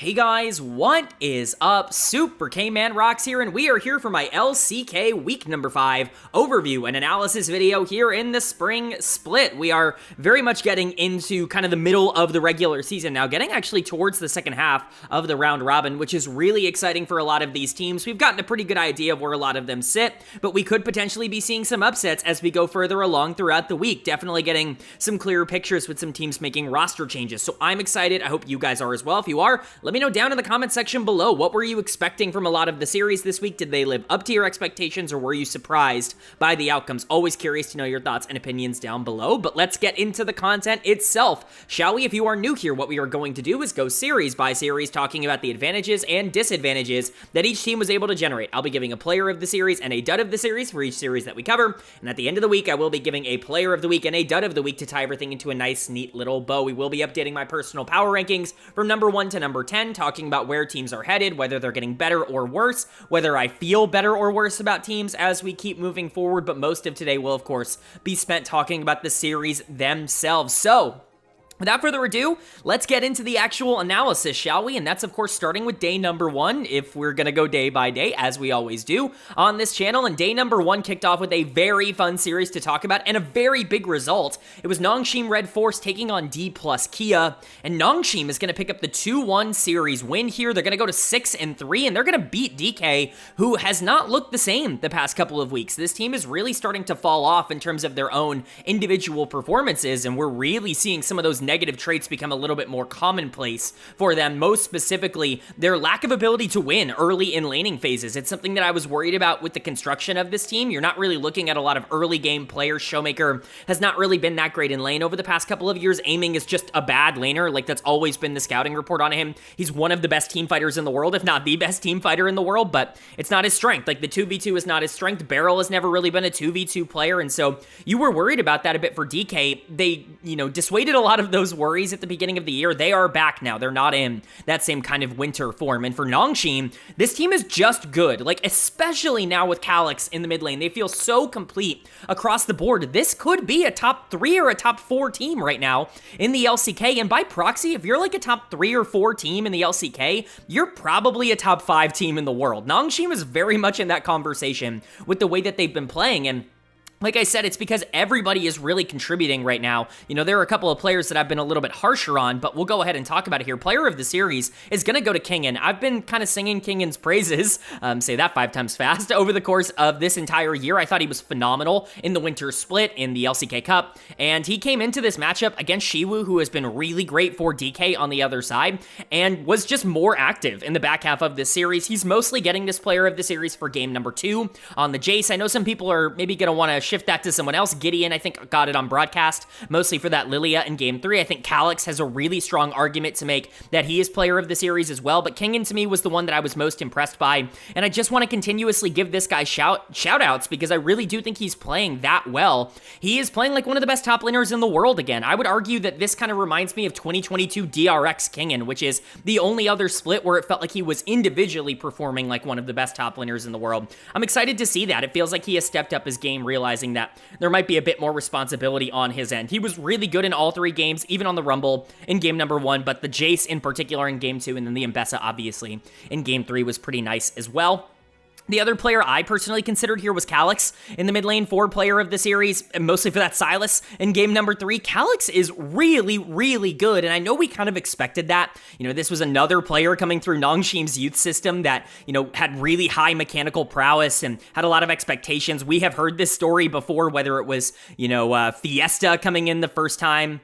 Hey guys, what is up? Super K-Man Rocks here, and we are here for my LCK week number 5 overview and analysis video here in the spring split. We are very much getting into kind of the middle of the regular season now, getting actually towards the second half of the round robin, which is really exciting for a lot of these teams. We've gotten a pretty good idea of where a lot of them sit, but we could potentially be seeing some upsets as we go further along throughout the week. Definitely getting some clearer pictures with some teams making roster changes, so I'm excited. I hope you guys are as well. If you are, let me know down in the comment section below. What were you expecting from a lot of the series this week? Did they live up to your expectations, or were you surprised by the outcomes? Always curious to know your thoughts and opinions down below, but let's get into the content itself, shall we? If you are new here, what we are going to do is go series by series, talking about the advantages and disadvantages that each team was able to generate. I'll be giving a player of the series and a dud of the series for each series that we cover, and at the end of the week, I will be giving a player of the week and a dud of the week to tie everything into a nice, neat little bow. We will be updating my personal power rankings from number 1 to number 10, talking about where teams are headed, whether they're getting better or worse, whether I feel better or worse about teams as we keep moving forward, but most of today will, of course, be spent talking about the series themselves. So, without further ado, let's get into the actual analysis, shall we? And that's, of course, starting with day number 1, if we're going to go day by day, as we always do on this channel. And day number 1 kicked off with a very fun series to talk about and a very big result. It was Nongshim RedForce taking on Dplus KIA, and Nongshim is going to pick up the 2-1 series win here. They're going to go to 6-3, and they're going to beat DK, who has not looked the same the past couple of weeks. This team is really starting to fall off in terms of their own individual performances, and we're really seeing some of those negative traits become a little bit more commonplace for them, most specifically their lack of ability to win early in laning phases. It's something that I was worried about with the construction of this team. You're not really looking at a lot of early game players. Showmaker has not really been that great in lane over the past couple of years. Aiming is just a bad laner. Like, that's always been the scouting report on him. He's one of the best team fighters in the world, if not the best team fighter in the world, but it's not his strength. Like, the 2v2 is not his strength. Beryl has never really been a 2v2 player, and so you were worried about that a bit for DK. They, dissuaded a lot of those worries at the beginning of the year. They are back now. They're not in that same kind of winter form. And for Nongshim, this team is just good. Like, especially now with Calyx in the mid lane. They feel so complete across the board. This could be a top 3 or a top 4 team right now in the LCK. And by proxy, if you're like a top 3 or 4 team in the LCK, you're probably a top 5 team in the world. Nongshim is very much in that conversation with the way that they've been playing. And like I said, it's because everybody is really contributing right now. There are a couple of players that I've been a little bit harsher on, but we'll go ahead and talk about it here. Player of the series is going to go to Kingen. I've been kind of singing Kingen's praises, say that 5 times fast, over the course of this entire year. I thought he was phenomenal in the winter split in the LCK Cup, and he came into this matchup against Shiwu, who has been really great for DK on the other side, and was just more active in the back half of this series. He's mostly getting this player of the series for game number 2 on the Jace. I know some people are maybe going to want to shift that to someone else. Gideon, I think, got it on broadcast, mostly for that Lilia in game 3. I think Calyx has a really strong argument to make that he is player of the series as well, but Kingen to me was the one that I was most impressed by, and I just want to continuously give this guy shout-outs because I really do think he's playing that well. He is playing like one of the best top laners in the world again. I would argue that this kind of reminds me of 2022 DRX Kingen, which is the only other split where it felt like he was individually performing like one of the best top laners in the world. I'm excited to see that. It feels like he has stepped up his game, realizing that there might be a bit more responsibility on his end. He was really good in all 3 games, even on the Rumble in game number 1, but the Jace in particular in game 2, and then the Mbessa, obviously, in game 3 was pretty nice as well. The other player I personally considered here was Calyx in the mid lane for player of the series, mostly for that Sylas in game number 3. Calyx is really, really good, and I know we kind of expected that. This was another player coming through Nongshim's youth system that, had really high mechanical prowess and had a lot of expectations. We have heard this story before, whether it was, Fiesta coming in the first time,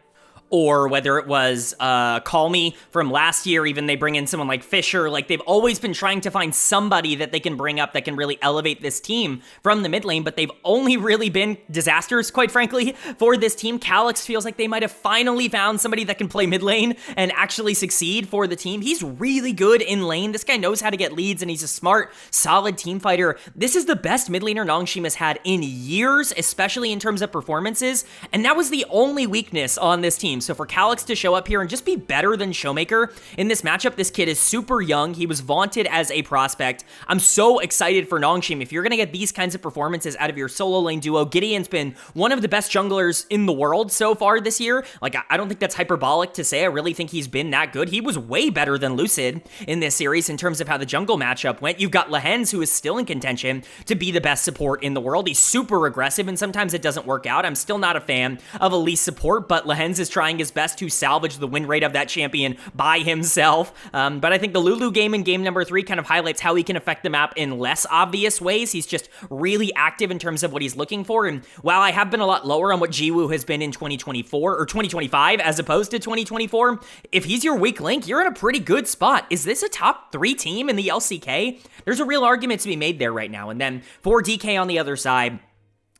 or whether it was Call Me from last year. Even they bring in someone like Fisher. Like, they've always been trying to find somebody that they can bring up that can really elevate this team from the mid lane, but they've only really been disasters, quite frankly, for this team. Calyx feels like they might have finally found somebody that can play mid lane and actually succeed for the team. He's really good in lane. This guy knows how to get leads, and he's a smart, solid team fighter. This is the best mid laner Nongshim has had in years, especially in terms of performances, and that was the only weakness on this team. team. So for KT to show up here and just be better than Showmaker in this matchup, this kid is super young. He was vaunted as a prospect. I'm so excited for Nongshim. If you're going to get these kinds of performances out of your solo lane duo, Gideon's been one of the best junglers in the world so far this year. Like, I don't think that's hyperbolic to say. I really think he's been that good. He was way better than Lucid in this series in terms of how the jungle matchup went. You've got Lehens, who is still in contention to be the best support in the world. He's super aggressive, and sometimes it doesn't work out. I'm still not a fan of elite support, but Lehens is trying his best to salvage the win rate of that champion by himself. But I think the Lulu game in game number 3 kind of highlights how he can affect the map in less obvious ways. He's just really active in terms of what he's looking for, and while I have been a lot lower on what Jiwoo has been in 2024 or 2025 as opposed to 2024, if he's your weak link, you're in a pretty good spot. Is this a top 3 team in the LCK? There's a real argument to be made there right now. And then for DK on the other side,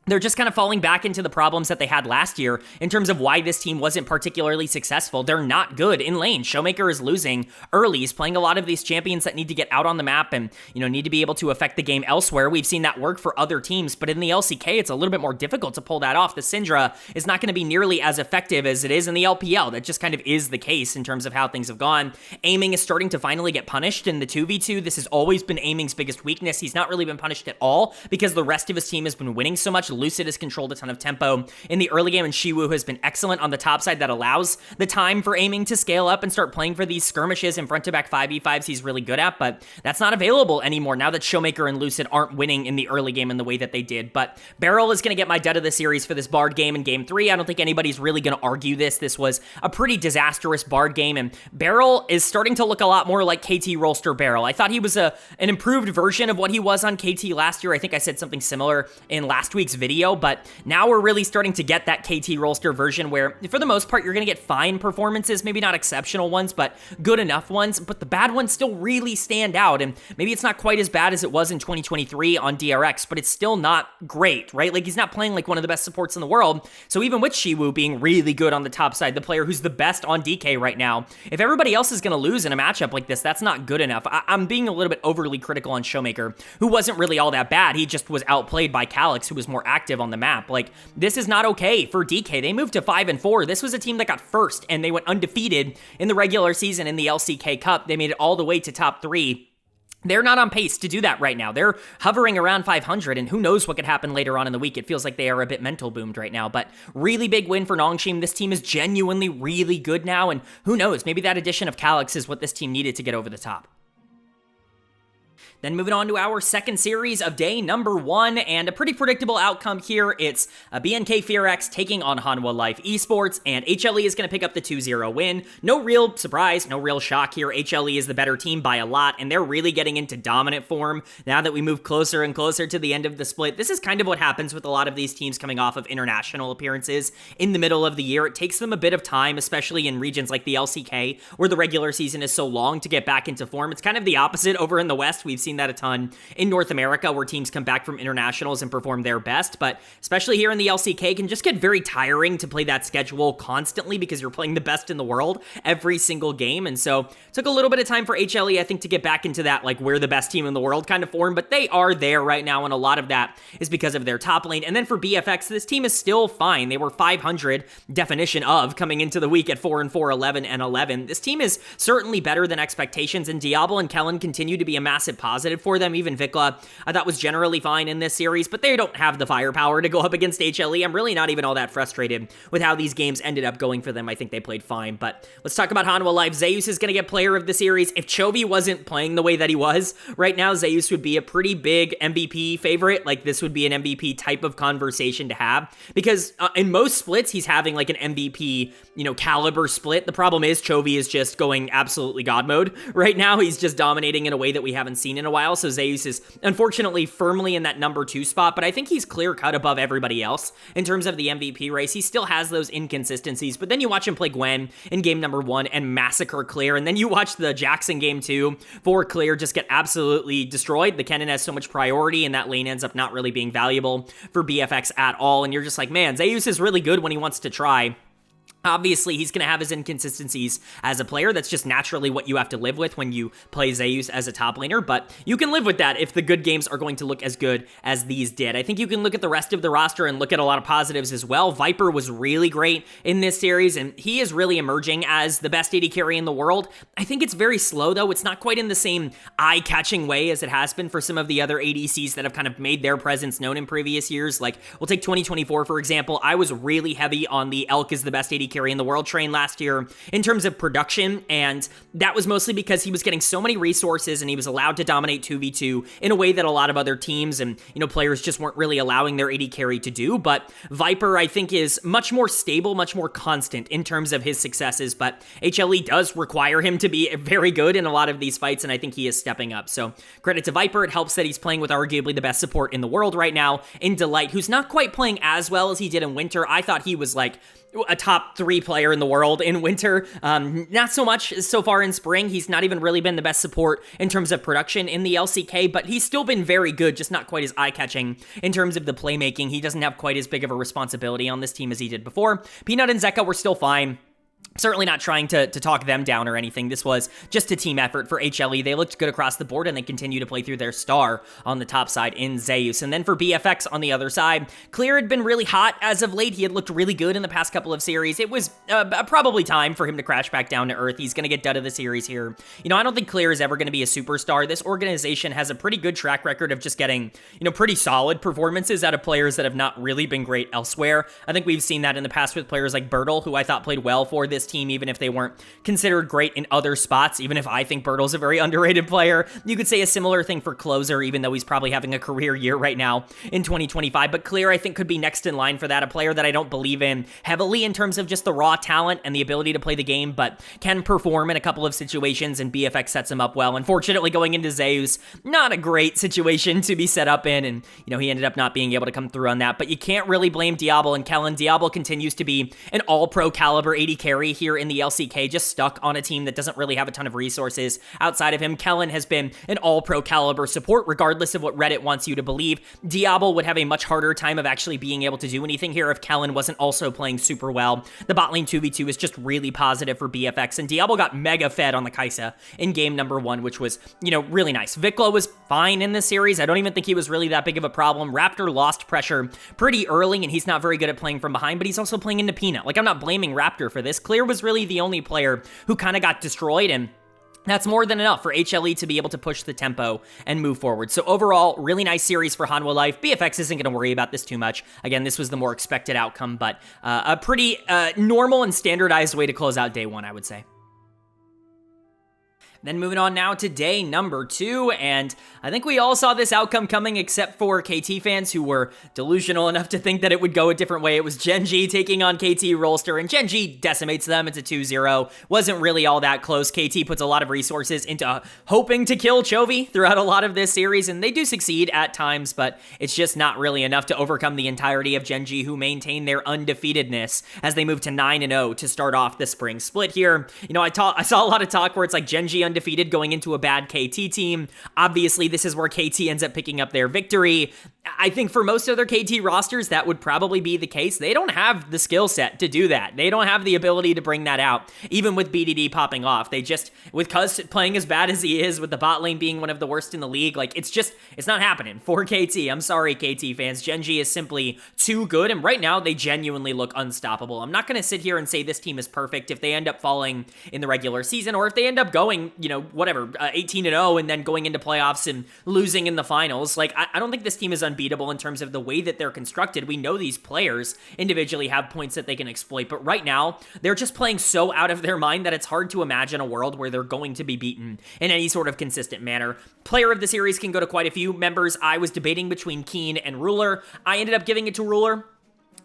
they're just kind of falling back into the problems that they had last year in terms of why this team wasn't particularly successful. They're not good in lane. Showmaker is losing early. He's playing a lot of these champions that need to get out on the map and, need to be able to affect the game elsewhere. We've seen that work for other teams, but in the LCK, it's a little bit more difficult to pull that off. The Syndra is not going to be nearly as effective as it is in the LPL. That just kind of is the case in terms of how things have gone. Aiming is starting to finally get punished in the 2v2. This has always been Aiming's biggest weakness. He's not really been punished at all because the rest of his team has been winning so much. Lucid has controlled a ton of tempo in the early game, and Shiwoo has been excellent on the top side. That allows the time for Aiming to scale up and start playing for these skirmishes and front-to-back 5v5s he's really good at, but that's not available anymore now that Showmaker and Lucid aren't winning in the early game in the way that they did. But Beryl is going to get my dead of the series for this Bard game in game 3. I don't think anybody's really going to argue this. This was a pretty disastrous Bard game, and Beryl is starting to look a lot more like KT Rolster Beryl. I thought he was an improved version of what he was on KT last year. I think I said something similar in last week's video, but now we're really starting to get that KT Rolster version where, for the most part, you're going to get fine performances, maybe not exceptional ones, but good enough ones, but the bad ones still really stand out, and maybe it's not quite as bad as it was in 2023 on DRX, but it's still not great, right? Like, he's not playing like one of the best supports in the world, so even with Shiwoo being really good on the top side, the player who's the best on DK right now, if everybody else is going to lose in a matchup like this, that's not good enough. I'm being a little bit overly critical on Showmaker, who wasn't really all that bad. He just was outplayed by KT, who was more active on the map. Like, this is not okay for DK. They moved to 5-4. This was a team that got first, and they went undefeated in the regular season in the LCK Cup. They made it all the way to top 3. They're not on pace to do that right now. They're hovering around 500, and who knows what could happen later on in the week. It feels like they are a bit mental boomed right now, but really big win for Nongshim. This team is genuinely really good now, and who knows, maybe that addition of KT is what this team needed to get over the top. Then moving on to our second series of day number 1, and a pretty predictable outcome here. It's BNK FearX taking on Hanwha Life Esports, and HLE is going to pick up the 2-0 win. No real surprise, no real shock here. HLE is the better team by a lot, and they're really getting into dominant form now that we move closer and closer to the end of the split. This is kind of what happens with a lot of these teams coming off of international appearances in the middle of the year. It takes them a bit of time, especially in regions like the LCK, where the regular season is so long to get back into form. It's kind of the opposite over in the West. We've seen that a ton in North America, where teams come back from internationals and perform their best, but especially here in the LCK, can just get very tiring to play that schedule constantly because you're playing the best in the world every single game. And so it took a little bit of time for HLE, I think, to get back into that, like, we're the best team in the world kind of form, but they are there right now, and a lot of that is because of their top lane. And then for BFX, this team is still fine. They were 500 definition of coming into the week at 4-4, 11-11. This team is certainly better than expectations, and Diablo and Kellen continue to be a massive positive for them. Even Vikla, I thought, was generally fine in this series, but they don't have the firepower to go up against HLE. I'm really not even all that frustrated with how these games ended up going for them. I think they played fine, but let's talk about Hanwha Life. Zeus is going to get player of the series. If Chovy wasn't playing the way that he was right now, Zeus would be a pretty big MVP favorite. Like, this would be an MVP type of conversation to have, because in most splits, he's having like an MVP, caliber split. The problem is Chovy is just going absolutely God mode right now. He's just dominating in a way that we haven't seen in a while. So Zeus is unfortunately firmly in that number 2 spot, but I think he's clear cut above everybody else in terms of the MVP race. He still has those inconsistencies, but then you watch him play Gwen in game number 1 and massacre Clear, and then you watch the Jackson game 2 for Clear just get absolutely destroyed. The Kennen has so much priority, and that lane ends up not really being valuable for BFX at all, and you're just like, man, Zeus is really good when he wants to try. Obviously, he's going to have his inconsistencies as a player. That's just naturally what you have to live with when you play Zeus as a top laner, but you can live with that if the good games are going to look as good as these did. I think you can look at the rest of the roster and look at a lot of positives as well. Viper was really great in this series, and he is really emerging as the best AD carry in the world. I think it's very slow, though. It's not quite in the same eye-catching way as it has been for some of the other ADCs that have kind of made their presence known in previous years. Like, we'll take 2024, for example. I was really heavy on the Elk is the best AD carry in the world train last year in terms of production, and that was mostly because he was getting so many resources and he was allowed to dominate 2v2 in a way that a lot of other teams and, players just weren't really allowing their AD carry to do. But Viper, I think, is much more stable, much more constant in terms of his successes, but HLE does require him to be very good in a lot of these fights, and I think he is stepping up. So credit to Viper. It helps that he's playing with arguably the best support in the world right now in Delight, who's not quite playing as well as he did in Winter. I thought he was like a top 3 player in the world in Winter. Not so much so far in Spring. He's not even really been the best support in terms of production in the LCK, but he's still been very good, just not quite as eye-catching in terms of the playmaking. He doesn't have quite as big of a responsibility on this team as he did before. Peanut and Zeka were still fine. Certainly not trying to talk them down or anything. This was just a team effort for HLE. They looked good across the board, and they continue to play through their star on the top side in Zeus. And then for BFX on the other side, Clear had been really hot as of late. He had looked really good in the past couple of series. It was probably time for him to crash back down to earth. He's going to get dud of the series here. I don't think Clear is ever going to be a superstar. This organization has a pretty good track record of just getting, pretty solid performances out of players that have not really been great elsewhere. I think we've seen that in the past with players like Bertle, who I thought played well for this team, even if they weren't considered great in other spots. Even if I think Bertle's a very underrated player, you could say a similar thing for Closer, even though he's probably having a career year right now in 2025. But Clear, I think, could be next in line for that. A player that I don't believe in heavily in terms of just the raw talent and the ability to play the game, but can perform in a couple of situations, and BFX sets him up well. Unfortunately, going into Zeus, not a great situation to be set up in, and, he ended up not being able to come through on that. But you can't really blame Diablo and Kellen. Diablo continues to be an all-pro caliber AD carry here in the LCK, just stuck on a team that doesn't really have a ton of resources outside of him. Kellen has been an all-pro caliber support, regardless of what Reddit wants you to believe. Diablo would have a much harder time of actually being able to do anything here if Kellen wasn't also playing super well. The bot lane 2v2 is just really positive for BFX, and Diablo got mega fed on the Kai'Sa in game number 1, which was, really nice. Vikla was fine in this series. I don't even think he was really that big of a problem. Raptor lost pressure pretty early, and he's not very good at playing from behind, but he's also playing into Peanut. Like, I'm not blaming Raptor for this. Clear was really the only player who kind of got destroyed, and that's more than enough for HLE to be able to push the tempo and move forward. So overall, really nice series for Hanwha Life. BFX isn't going to worry about this too much. Again, this was the more expected outcome, but a pretty normal and standardized way to close out day 1, I would say. Then moving on now to day number 2, and I think we all saw this outcome coming except for KT fans who were delusional enough to think that it would go a different way. It was Gen.G taking on KT Rolster, and Gen.G decimates them. It's a 2-0. Wasn't really all that close. KT puts a lot of resources into hoping to kill Chovy throughout a lot of this series, and they do succeed at times, but it's just not really enough to overcome the entirety of Gen.G, who maintain their undefeatedness as they move to 9-0 to start off the spring split here. I saw a lot of talk where it's like Gen.G undefeated going into a bad KT team. Obviously, this is where KT ends up picking up their victory. I think for most other KT rosters, that would probably be the case. They don't have the skill set to do that. They don't have the ability to bring that out, even with BDD popping off. They just, with Cuz playing as bad as he is, with the bot lane being one of the worst in the league, like, it's not happening for KT. I'm sorry, KT fans. Gen.G is simply too good, and right now, they genuinely look unstoppable. I'm not going to sit here and say this team is perfect if they end up falling in the regular season, or if they end up going, 18-0, and then going into playoffs and losing in the finals. Like, I don't think this team is unbeatable in terms of the way that they're constructed. We know these players individually have points that they can exploit, but right now, they're just playing so out of their mind that it's hard to imagine a world where they're going to be beaten in any sort of consistent manner. Player of the series can go to quite a few members. I was debating between Keen and Ruler. I ended up giving it to Ruler.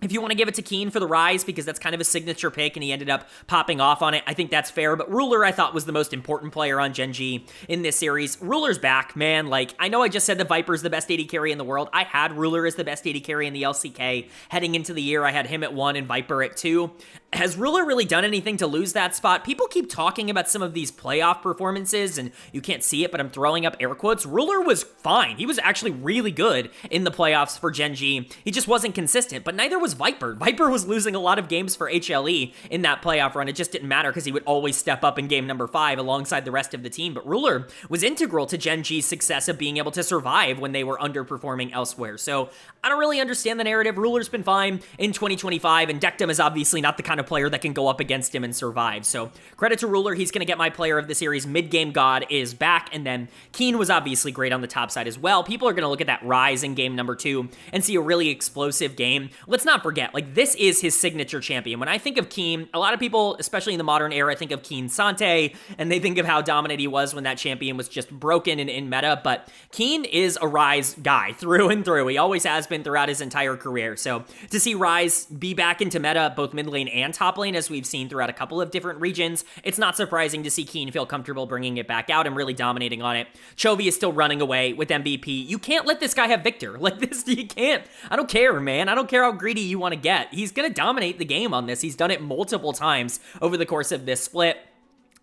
If you want to give it to Keen for the Rise, because that's kind of a signature pick, and he ended up popping off on it, I think that's fair. But Ruler, I thought, was the most important player on Gen.G in this series. Ruler's back, man. Like, I know I just said the Viper's the best AD carry in the world. I had Ruler as the best AD carry in the LCK. Heading into the year, I had him at 1 and Viper at 2. has Ruler really done anything to lose that spot? People keep talking about some of these playoff performances, and you can't see it, but I'm throwing up air quotes. Ruler was fine. He was actually really good in the playoffs for Gen.G. He just wasn't consistent, but neither was Viper. Viper was losing a lot of games for HLE in that playoff run. It just didn't matter because he would always step up in game number 5 alongside the rest of the team, but Ruler was integral to Gen.G's success of being able to survive when they were underperforming elsewhere. So I don't really understand the narrative. Ruler's been fine in 2025, and Dectum is obviously not the kind of player that can go up against him and survive. So credit to Ruler. He's going to get my player of the series. Mid-game God is back, and then Keen was obviously great on the top side as well. People are going to look at that Rise in game number 2 and see a really explosive game. Let's not forget, like, this is his signature champion. When I think of Keen, a lot of people, especially in the modern era, think of Keen Sante, and they think of how dominant he was when that champion was just broken and in meta, but Keen is a Rise guy through and through. He always has been throughout his entire career. So to see Rise be back into meta, both mid lane and top lane, as we've seen throughout a couple of different regions, it's not surprising to see Keen feel comfortable bringing it back out and really dominating on it. Chovy is still running away with MVP. You can't let this guy have Victor. Like this, you can't. I don't care, man. I don't care how greedy you want to get. He's going to dominate the game on this. He's done it multiple times over the course of this split.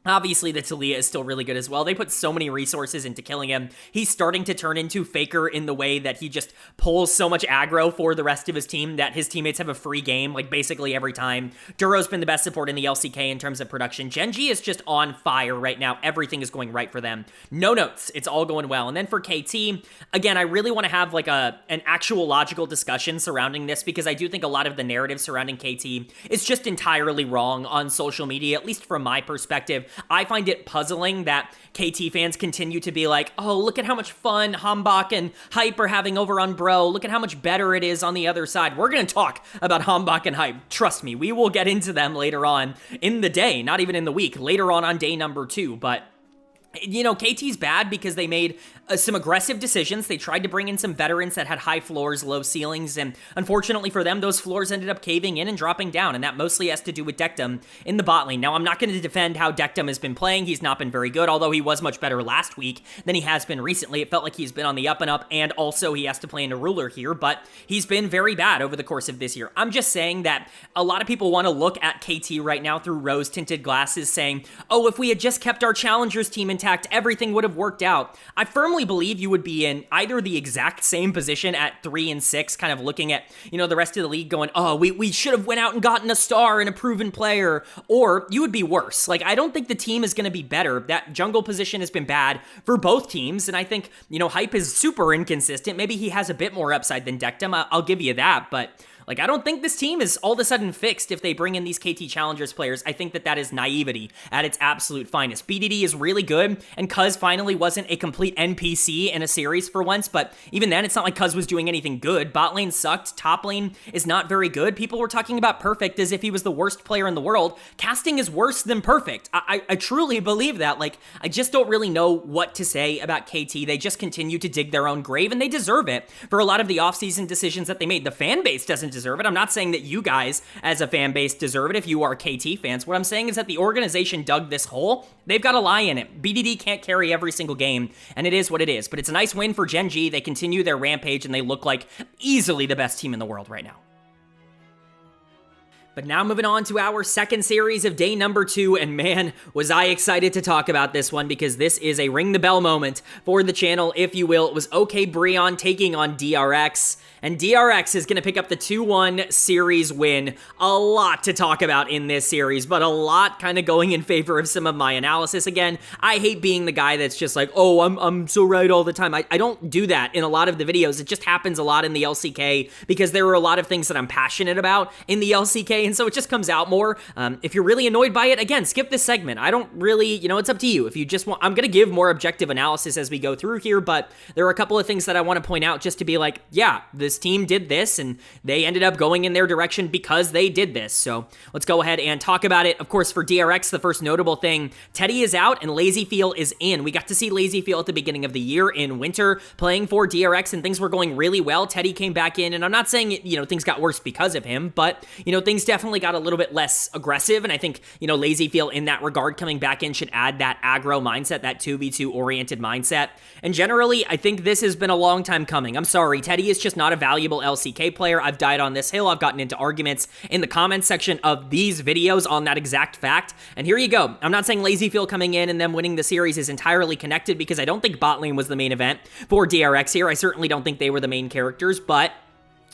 Obviously, the Talia is still really good as well. They put so many resources into killing him. He's starting to turn into Faker in the way that he just pulls so much aggro for the rest of his team that his teammates have a free game, like, basically every time. Duro's been the best support in the LCK in terms of production. Gen.G is just on fire right now. Everything is going right for them. No notes. It's all going well. And then for KT, again, I really want to have, like, an actual logical discussion surrounding this, because I do think a lot of the narrative surrounding KT is just entirely wrong on social media, at least from my perspective. I find it puzzling that KT fans continue to be like, oh, look at how much fun Hanwha and Hype are having over on Bro. Look at how much better it is on the other side. We're going to talk about Hanwha and Hype. Trust me, we will get into them later on in the day, not even in the week, later on day number 2, but you know, KT's bad because they made some aggressive decisions. They tried to bring in some veterans that had high floors, low ceilings, and unfortunately for them, those floors ended up caving in and dropping down, and that mostly has to do with Dectum in the bot lane. Now, I'm not going to defend how Dectum has been playing. He's not been very good, although he was much better last week than he has been recently. It felt like he's been on the up and up, and also he has to play into Ruler here, but he's been very bad over the course of this year. I'm just saying that a lot of people want to look at KT right now through rose-tinted glasses, saying, oh, if we had just kept our challengers team intact, everything would have worked out. I firmly believe you would be in either the exact same position at 3 and 6, kind of looking at, you know, the rest of the league going, oh, we should have went out and gotten a star and a proven player, or you would be worse. Like, I don't think the team is going to be better. That jungle position has been bad for both teams, and I think, you know, Hype is super inconsistent. Maybe he has a bit more upside than Dectum. I'll give you that, but like, I don't think this team is all of a sudden fixed if they bring in these KT Challengers players. I think that is naivety at its absolute finest. BDD is really good, and Cuz finally wasn't a complete NPC in a series for once, but even then, it's not like Cuz was doing anything good. Bot lane sucked. Top lane is not very good. People were talking about Perfect as if he was the worst player in the world. Casting is worse than Perfect. I truly believe that. Like, I just don't really know what to say about KT. They just continue to dig their own grave, and they deserve it for a lot of the offseason decisions that they made. The fan base doesn't deserve it. I'm not saying that you guys as a fan base deserve it if you are KT fans. What I'm saying is that the organization dug this hole. They've got a lie in it. BDD can't carry every single game, and it is what it is. But it's a nice win for Gen.G. They continue their rampage, and they look like easily the best team in the world right now. But now moving on to our second series of day number 2, and man, was I excited to talk about this one, because this is a ring the bell moment for the channel, if you will. It was OK BRION taking on DRX, and DRX is going to pick up the 2-1 series win. A lot to talk about in this series, but a lot kind of going in favor of some of my analysis. Again, I hate being the guy that's just like, oh, I'm so right all the time. I don't do that in a lot of the videos. It just happens a lot in the LCK, because there are a lot of things that I'm passionate about in the LCK, and so it just comes out more. If you're really annoyed by it, again, skip this segment. I don't really, you know, it's up to you. If you just want, I'm going to give more objective analysis as we go through here, but there are a couple of things that I want to point out just to be like, yeah, this team did this, and they ended up going in their direction because they did this. So let's go ahead and talk about it. Of course, for DRX, the first notable thing, Teddy is out and LazyFeel is in. We got to see LazyFeel at the beginning of the year in winter playing for DRX, and things were going really well. Teddy came back in, and I'm not saying, you know, things got worse because of him, but, you know, things definitely definitely got a little bit less aggressive, and I think, you know, LazyFeel in that regard coming back in should add that aggro mindset, that 2v2 oriented mindset. And generally, I think this has been a long time coming. I'm sorry, Teddy is just not a valuable LCK player. I've died on this hill. I've gotten into arguments in the comments section of these videos on that exact fact. And here you go. I'm not saying LazyFeel coming in and them winning the series is entirely connected, because I don't think bot lane was the main event for DRX here. I certainly don't think they were the main characters, but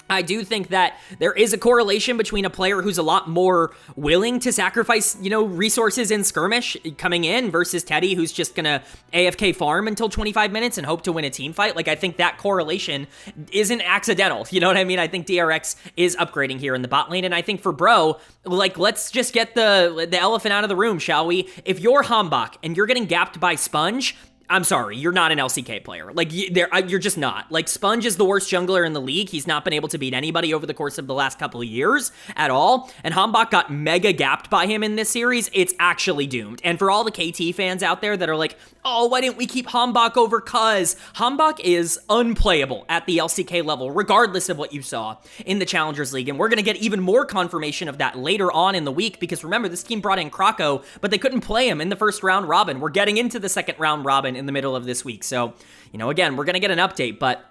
I do think that there is a correlation between a player who's a lot more willing to sacrifice, you know, resources in skirmish coming in versus Teddy, who's just gonna AFK farm until 25 minutes and hope to win a team fight. Like, I think that correlation isn't accidental. You know what I mean? I think DRX is upgrading here in the bot lane, and I think for Bro, like, let's just get the elephant out of the room, shall we? If you're Hanwha and you're getting gapped by Sponge, I'm sorry, you're not an LCK player. Like, you're just not. Like, Sponge is the worst jungler in the league. He's not been able to beat anybody over the course of the last couple of years at all. And Hanwha got mega gapped by him in this series. It's actually doomed. And for all the KT fans out there that are like, oh, why didn't we keep Hanwha over cuz? Hanwha is unplayable at the LCK level, regardless of what you saw in the Challengers League. And we're going to get even more confirmation of that later on in the week, because remember, this team brought in Krako, but they couldn't play him in the first round robin. We're getting into the second round robin in the middle of this week. So, you know, again, we're going to get an update, but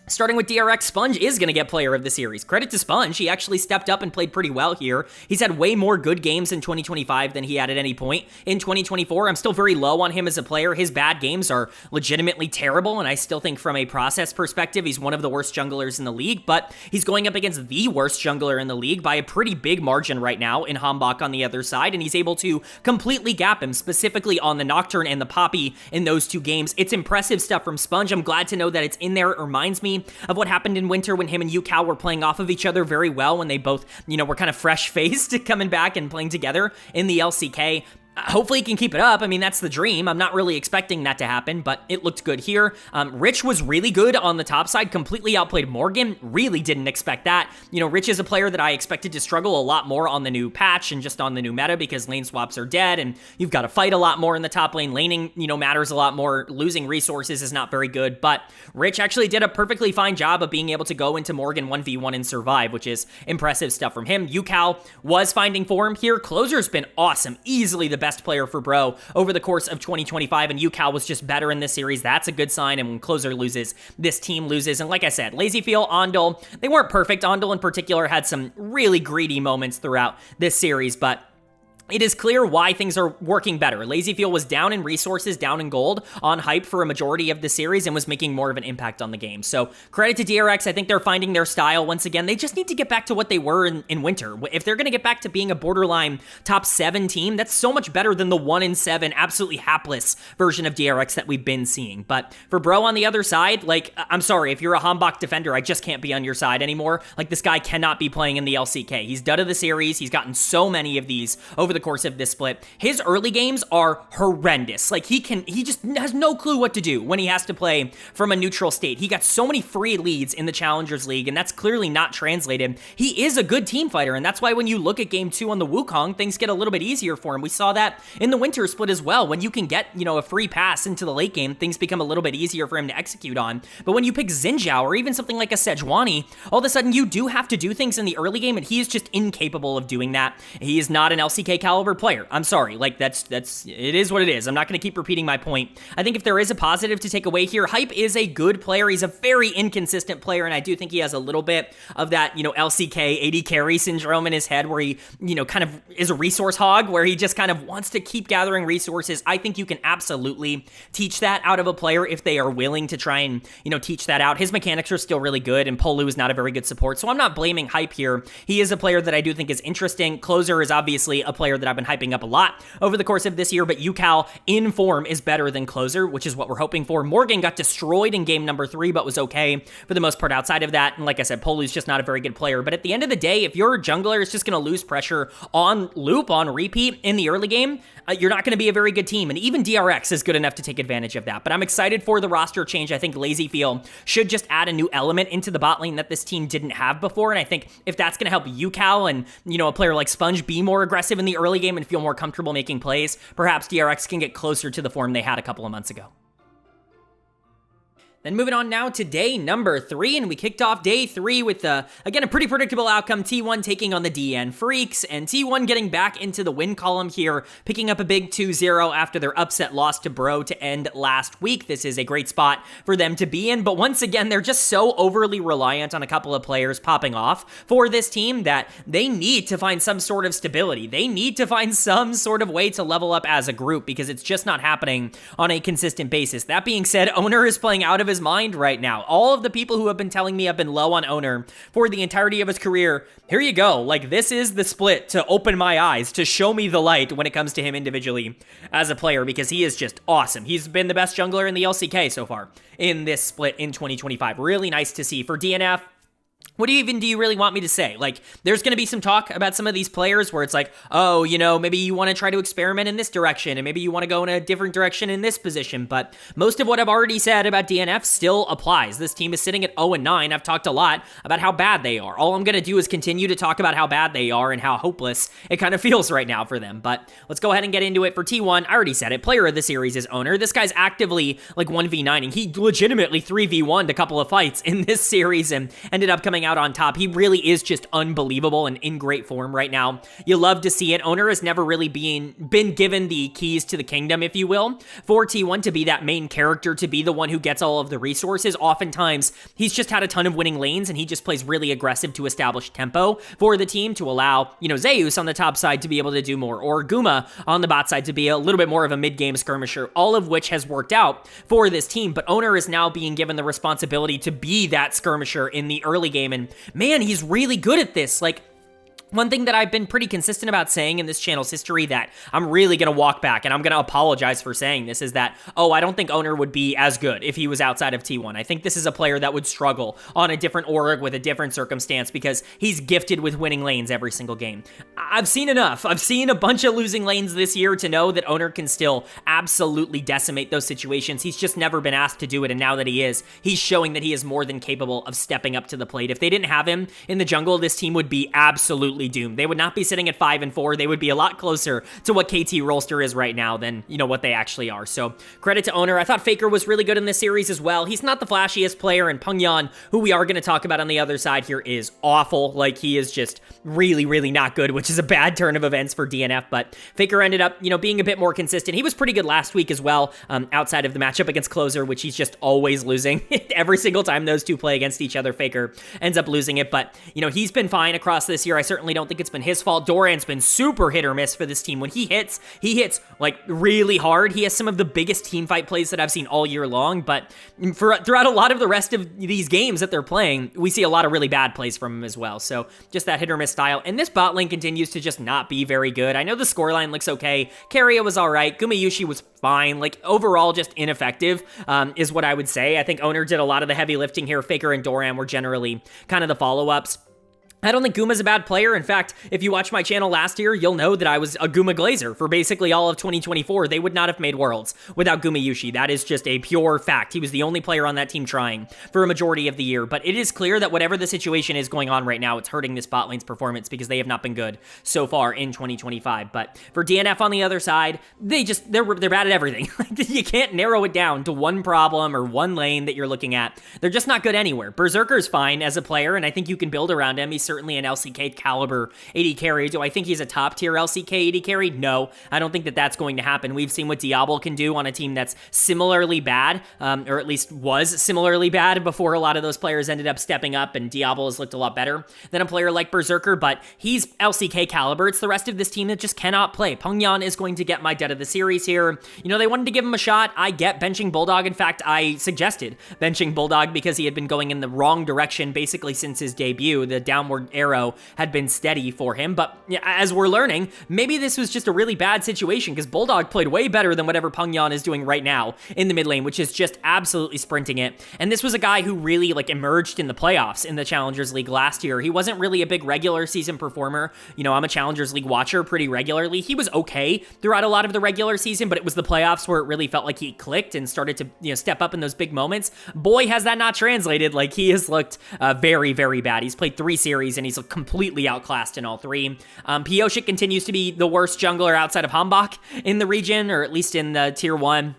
starting with DRX, Sponge is going to get player of the series. Credit to Sponge. He actually stepped up and played pretty well here. He's had way more good games in 2025 than he had at any point in 2024. I'm still very low on him as a player. His bad games are legitimately terrible, and I still think from a process perspective, he's one of the worst junglers in the league, but he's going up against the worst jungler in the league by a pretty big margin right now in Hanwha on the other side, and he's able to completely gap him, specifically on the Nocturne and the Poppy in those two games. It's impressive stuff from Sponge. I'm glad to know that it's in there. It reminds me of what happened in winter when him and Yukao were playing off of each other very well, when they both, you know, were kind of fresh-faced coming back and playing together in the LCK. Hopefully he can keep it up. I mean, that's the dream. I'm not really expecting that to happen, but it looked good here. Rich was really good on the top side, completely outplayed Morgan. Really didn't expect that. You know, Rich is a player that I expected to struggle a lot more on the new patch and just on the new meta, because lane swaps are dead and you've got to fight a lot more in the top lane. Laning, you know, matters a lot more. Losing resources is not very good, but Rich actually did a perfectly fine job of being able to go into Morgan 1v1 and survive, which is impressive stuff from him. Yukao was finding form here. Closer's been awesome. Easily the best player for Bro over the course of 2025, and Yukao was just better in this series. That's a good sign, and when Closer loses, this team loses. And like I said, LazyFeel, Ondol, they weren't perfect. Ondol in particular had some really greedy moments throughout this series, but it is clear why things are working better. LazyFeel was down in resources, down in gold, on hype for a majority of the series, and was making more of an impact on the game. So credit to DRX. I think they're finding their style once again. They just need to get back to what they were in winter. If they're going to get back to being a borderline top 7 team, that's so much better than the 1-7, absolutely hapless version of DRX that we've been seeing. But for Bro on the other side, like, I'm sorry, if you're a Hanwha defender, I just can't be on your side anymore. Like, this guy cannot be playing in the LCK. He's done of the series. He's gotten so many of these over the course of this split. His early games are horrendous. Like, he just has no clue what to do when he has to play from a neutral state. He got so many free leads in the Challengers League, and that's clearly not translated. He is a good team fighter, and that's why when you look at game 2 on the Wukong, things get a little bit easier for him. We saw that in the winter split as well. When you can get, you know, a free pass into the late game, things become a little bit easier for him to execute on. But when you pick Xin Zhao or even something like a Sejuani, all of a sudden you do have to do things in the early game, and he is just incapable of doing that. He is not an LCK caliber player. I'm sorry, like, it is what it is. I'm not going to keep repeating my point. I think if there is a positive to take away here, Hype is a good player. He's a very inconsistent player, and I do think he has a little bit of that, you know, LCK AD carry syndrome in his head, where he, you know, kind of is a resource hog, where he just kind of wants to keep gathering resources. I think you can absolutely teach that out of a player if they are willing to try and, you know, teach that out. His mechanics are still really good, and Polu is not a very good support, so I'm not blaming Hype here. He is a player that I do think is interesting. Closer is obviously a player that I've been hyping up a lot over the course of this year, but Yukao in form is better than Closer, which is what we're hoping for. Morgan got destroyed in game number 3, but was okay for the most part outside of that. And like I said, Polu's just not a very good player. But at the end of the day, if your jungler is just going to lose pressure on loop, on repeat in the early game, you're not going to be a very good team. And even DRX is good enough to take advantage of that. But I'm excited for the roster change. I think LazyFeel should just add a new element into the bot lane that this team didn't have before. And I think if that's going to help Yukao and, you know, a player like Sponge be more aggressive in the early game and feel more comfortable making plays, perhaps DRX can get closer to the form they had a couple of months ago. Then moving on now to day number 3, and we kicked off day 3 with, again, a pretty predictable outcome. T1 taking on the DN Freecs, and T1 getting back into the win column here, picking up a big 2-0 after their upset loss to Bro to end last week. This is a great spot for them to be in, but once again, they're just so overly reliant on a couple of players popping off for this team that they need to find some sort of stability. They need to find some sort of way to level up as a group because it's just not happening on a consistent basis. That being said, Owner is playing out of his mind right now. All of the people who have been telling me I've been low on Owner for the entirety of his career, here you go. Like, this is the split to open my eyes, to show me the light when it comes to him individually as a player, because he is just awesome. He's been the best jungler in the LCK so far in this split in 2025. Really nice to see. For DNF, what do you really want me to say? Like, there's going to be some talk about some of these players where it's like, oh, you know, maybe you want to try to experiment in this direction, and maybe you want to go in a different direction in this position, but most of what I've already said about DNF still applies. This team is sitting at 0-9. I've talked a lot about how bad they are. All I'm going to do is continue to talk about how bad they are and how hopeless it kind of feels right now for them, but let's go ahead and get into it. For T1, I already said it, player of the series is Owner. This guy's actively, like, 1v9ing. He legitimately 3v1'd a couple of fights in this series and ended up coming out on top. He really is just unbelievable and in great form right now. You love to see it. Owner has never really been given the keys to the kingdom, if you will, for T1 to be that main character, to be the one who gets all of the resources. Oftentimes, he's just had a ton of winning lanes, and he just plays really aggressive to establish tempo for the team to allow, you know, Zeus on the top side to be able to do more, or Guma on the bot side to be a little bit more of a mid-game skirmisher, all of which has worked out for this team. But Owner is now being given the responsibility to be that skirmisher in the early game, and man, he's really good at this. Like, one thing that I've been pretty consistent about saying in this channel's history that I'm really going to walk back, and I'm going to apologize for saying this, is that, oh, I don't think Owner would be as good if he was outside of T1. I think this is a player that would struggle on a different org with a different circumstance because he's gifted with winning lanes every single game. I've seen enough. I've seen a bunch of losing lanes this year to know that Owner can still absolutely decimate those situations. He's just never been asked to do it, and now that he is, he's showing that he is more than capable of stepping up to the plate. If they didn't have him in the jungle, this team would be absolutely doomed. They would not be sitting at 5-4. They would be a lot closer to what KT Rolster is right now than, you know, what they actually are. So credit to Owner. I thought Faker was really good in this series as well. He's not the flashiest player, and Pyongyang, who we are going to talk about on the other side here, is awful. Like, he is just really, really not good, which is a bad turn of events for DNF, but Faker ended up, you know, being a bit more consistent. He was pretty good last week as well, outside of the matchup against Closer, which he's just always losing. Every single time those two play against each other, Faker ends up losing it, but, you know, he's been fine across this year. I certainly don't think it's been his fault. Doran's been super hit or miss for this team. When he hits like really hard. He has some of the biggest team fight plays that I've seen all year long, but throughout a lot of the rest of these games that they're playing, we see a lot of really bad plays from him as well. So just that hit or miss style. And this bot lane continues to just not be very good. I know the scoreline looks okay. Keria was all right. Gumayushi was fine. Like, overall, just ineffective is what I would say. I think Owner did a lot of the heavy lifting here. Faker and Doran were generally kind of the follow-ups. I don't think Guma's a bad player. In fact, if you watched my channel last year, you'll know that I was a Guma Glazer for basically all of 2024. They would not have made Worlds without Gumayushi. That is just a pure fact. He was the only player on that team trying for a majority of the year. But it is clear that whatever the situation is going on right now, it's hurting this bot lane's performance because they have not been good so far in 2025. But for DNF on the other side, they're bad at everything. You can't narrow it down to one problem or one lane that you're looking at. They're just not good anywhere. Berserker's fine as a player, and I think you can build around him. He's certainly an LCK caliber AD carry. Do I think he's a top tier LCK AD carry? No, I don't think that that's going to happen. We've seen what Diablo can do on a team that's similarly bad, or at least was similarly bad before a lot of those players ended up stepping up, and Diablo has looked a lot better than a player like Berserker, but he's LCK caliber. It's the rest of this team that just cannot play. Pyongyang is going to get my dead of the series here. You know, they wanted to give him a shot. I get benching Bulldog. In fact, I suggested benching Bulldog because he had been going in the wrong direction basically since his debut. The downward arrow had been steady for him, but as we're learning, maybe this was just a really bad situation because Bulldog played way better than whatever Pyongyang is doing right now in the mid lane, which is just absolutely sprinting it. And this was a guy who really emerged in the playoffs in the Challengers League last year. He wasn't really a big regular season performer. You know, I'm a Challengers League watcher pretty regularly. He was okay throughout a lot of the regular season, but it was the playoffs where it really felt like he clicked and started to, you know, step up in those big moments. Boy, has that not translated. Like, he has looked very, very bad. He's played 3 series and he's looked completely outclassed in all 3. Pioshik continues to be the worst jungler outside of Hambach in the region, or at least in the tier 1.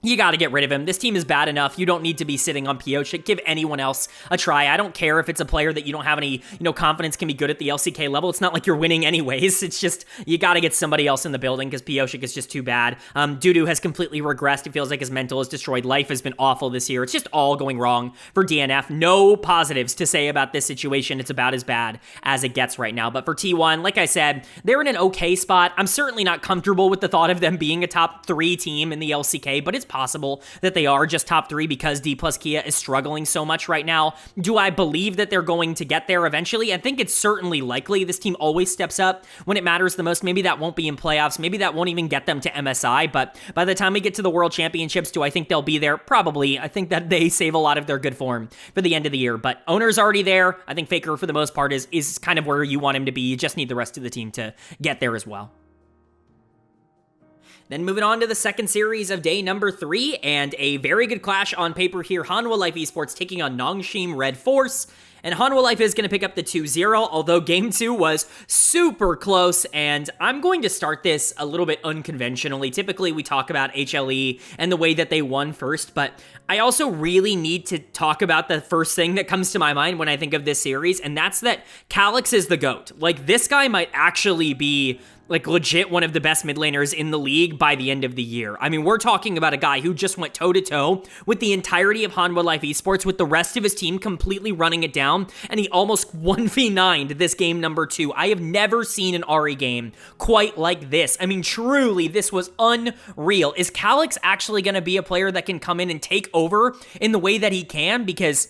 You got to get rid of him. This team is bad enough. You don't need to be sitting on Piochik. Give anyone else a try. I don't care if it's a player that you don't have any, confidence can be good at the LCK level. It's not like you're winning anyways. It's just, you got to get somebody else in the building because Piochik is just too bad. Dudu has completely regressed. It feels like his mental is destroyed. Life has been awful this year. It's just all going wrong for DNF. No positives to say about this situation. It's about as bad as it gets right now. But for T1, like I said, they're in an okay spot. I'm certainly not comfortable with the thought of them being a top 3 team in the LCK, but it's possible that they are just top 3 because Dplus KIA is struggling so much right now. Do I believe that they're going to get there eventually? I think it's certainly likely. This team always steps up when it matters the most. Maybe that won't be in playoffs. Maybe that won't even get them to MSI, but by the time we get to the World Championships, do I think they'll be there? Probably. I think that they save a lot of their good form for the end of the year, but Owner's already there. I think Faker, for the most part, is kind of where you want him to be. You just need the rest of the team to get there as well. Then moving on to the second series of day number 3, and a very good clash on paper here. Hanwha Life Esports taking on Nongshim RedForce. And Hanwha Life is going to pick up the 2-0, although Game 2 was super close, and I'm going to start this a little bit unconventionally. Typically, we talk about HLE and the way that they won first, but I also really need to talk about the first thing that comes to my mind when I think of this series, and that's that Calyx is the GOAT. Like, this guy might actually be like legit one of the best mid laners in the league by the end of the year. I mean, we're talking about a guy who just went toe-to-toe with the entirety of Hanwha Life Esports, with the rest of his team completely running it down, and he almost 1v9'd this game number 2. I have never seen an Ahri game quite like this. I mean, truly, this was unreal. Is Calyx actually going to be a player that can come in and take over in the way that he can? Because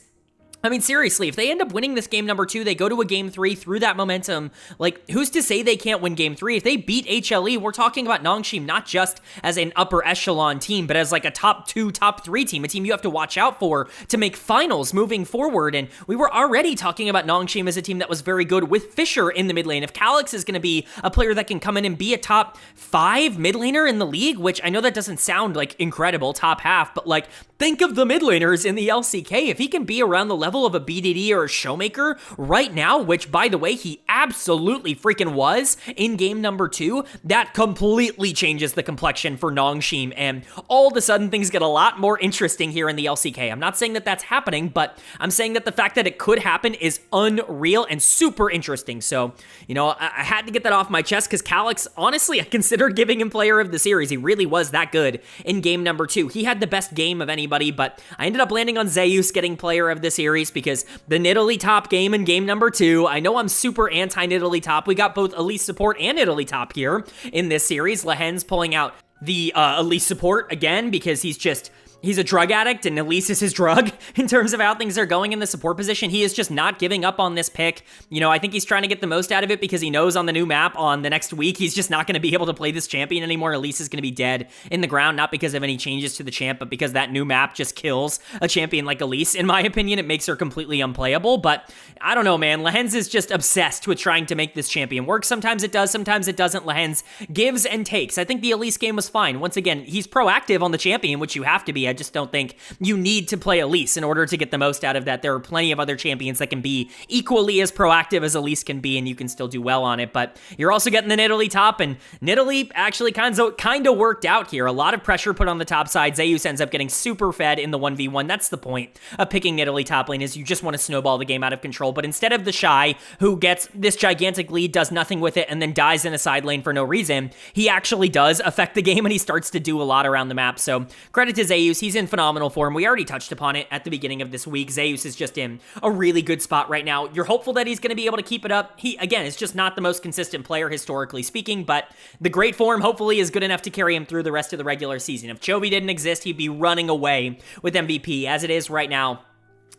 I mean, seriously, if they end up winning this game number 2, they go to a game 3 through that momentum. Like, who's to say they can't win game 3? If they beat HLE, we're talking about Nongshim not just as an upper echelon team, but as like a top 2, top 3 team, a team you have to watch out for to make finals moving forward. And we were already talking about Nongshim as a team that was very good with Fisher in the mid lane. If Calyx is going to be a player that can come in and be a top 5 mid laner in the league, which I know that doesn't sound like incredible, top half, but like, think of the mid laners in the LCK. If he can be around the level of a BDD or a Showmaker right now, which, by the way, he absolutely freaking was in game number 2, that completely changes the complexion for Nongshim, and all of a sudden things get a lot more interesting here in the LCK. I'm not saying that that's happening, but I'm saying that the fact that it could happen is unreal and super interesting. So, I had to get that off my chest because Calyx, honestly, I considered giving him player of the series. He really was that good in game number 2. He had the best game of anybody, but I ended up landing on Zeus getting player of the series because the Nidalee top game in game number 2, I know I'm super anti-Nidalee top. We got both Elise support and Nidalee top here in this series. Lehen's pulling out the Elise support again because he's a drug addict, and Elise is his drug in terms of how things are going in the support position. He is just not giving up on this pick. I think he's trying to get the most out of it because he knows on the new map on the next week, he's just not going to be able to play this champion anymore. Elise is going to be dead in the ground, not because of any changes to the champ, but because that new map just kills a champion like Elise. In my opinion, it makes her completely unplayable, but I don't know, man. Lehen's is just obsessed with trying to make this champion work. Sometimes it does, sometimes it doesn't. Lehen's gives and takes. I think the Elise game was fine. Once again, he's proactive on the champion, which you have to be. I just don't think you need to play Elise in order to get the most out of that. There are plenty of other champions that can be equally as proactive as Elise can be, and you can still do well on it. But you're also getting the Nidalee top, and Nidalee actually kind of worked out here. A lot of pressure put on the top side. Zeus ends up getting super fed in the 1v1. That's the point of picking Nidalee top lane, is you just want to snowball the game out of control. But instead of the Shy, who gets this gigantic lead, does nothing with it, and then dies in a side lane for no reason, he actually does affect the game, and he starts to do a lot around the map. So credit to Zeus. He's in phenomenal form. We already touched upon it at the beginning of this week. Zeus is just in a really good spot right now. You're hopeful that he's going to be able to keep it up. He, again, is just not the most consistent player historically speaking, but the great form hopefully is good enough to carry him through the rest of the regular season. If Chovy didn't exist, he'd be running away with MVP. As it is right now,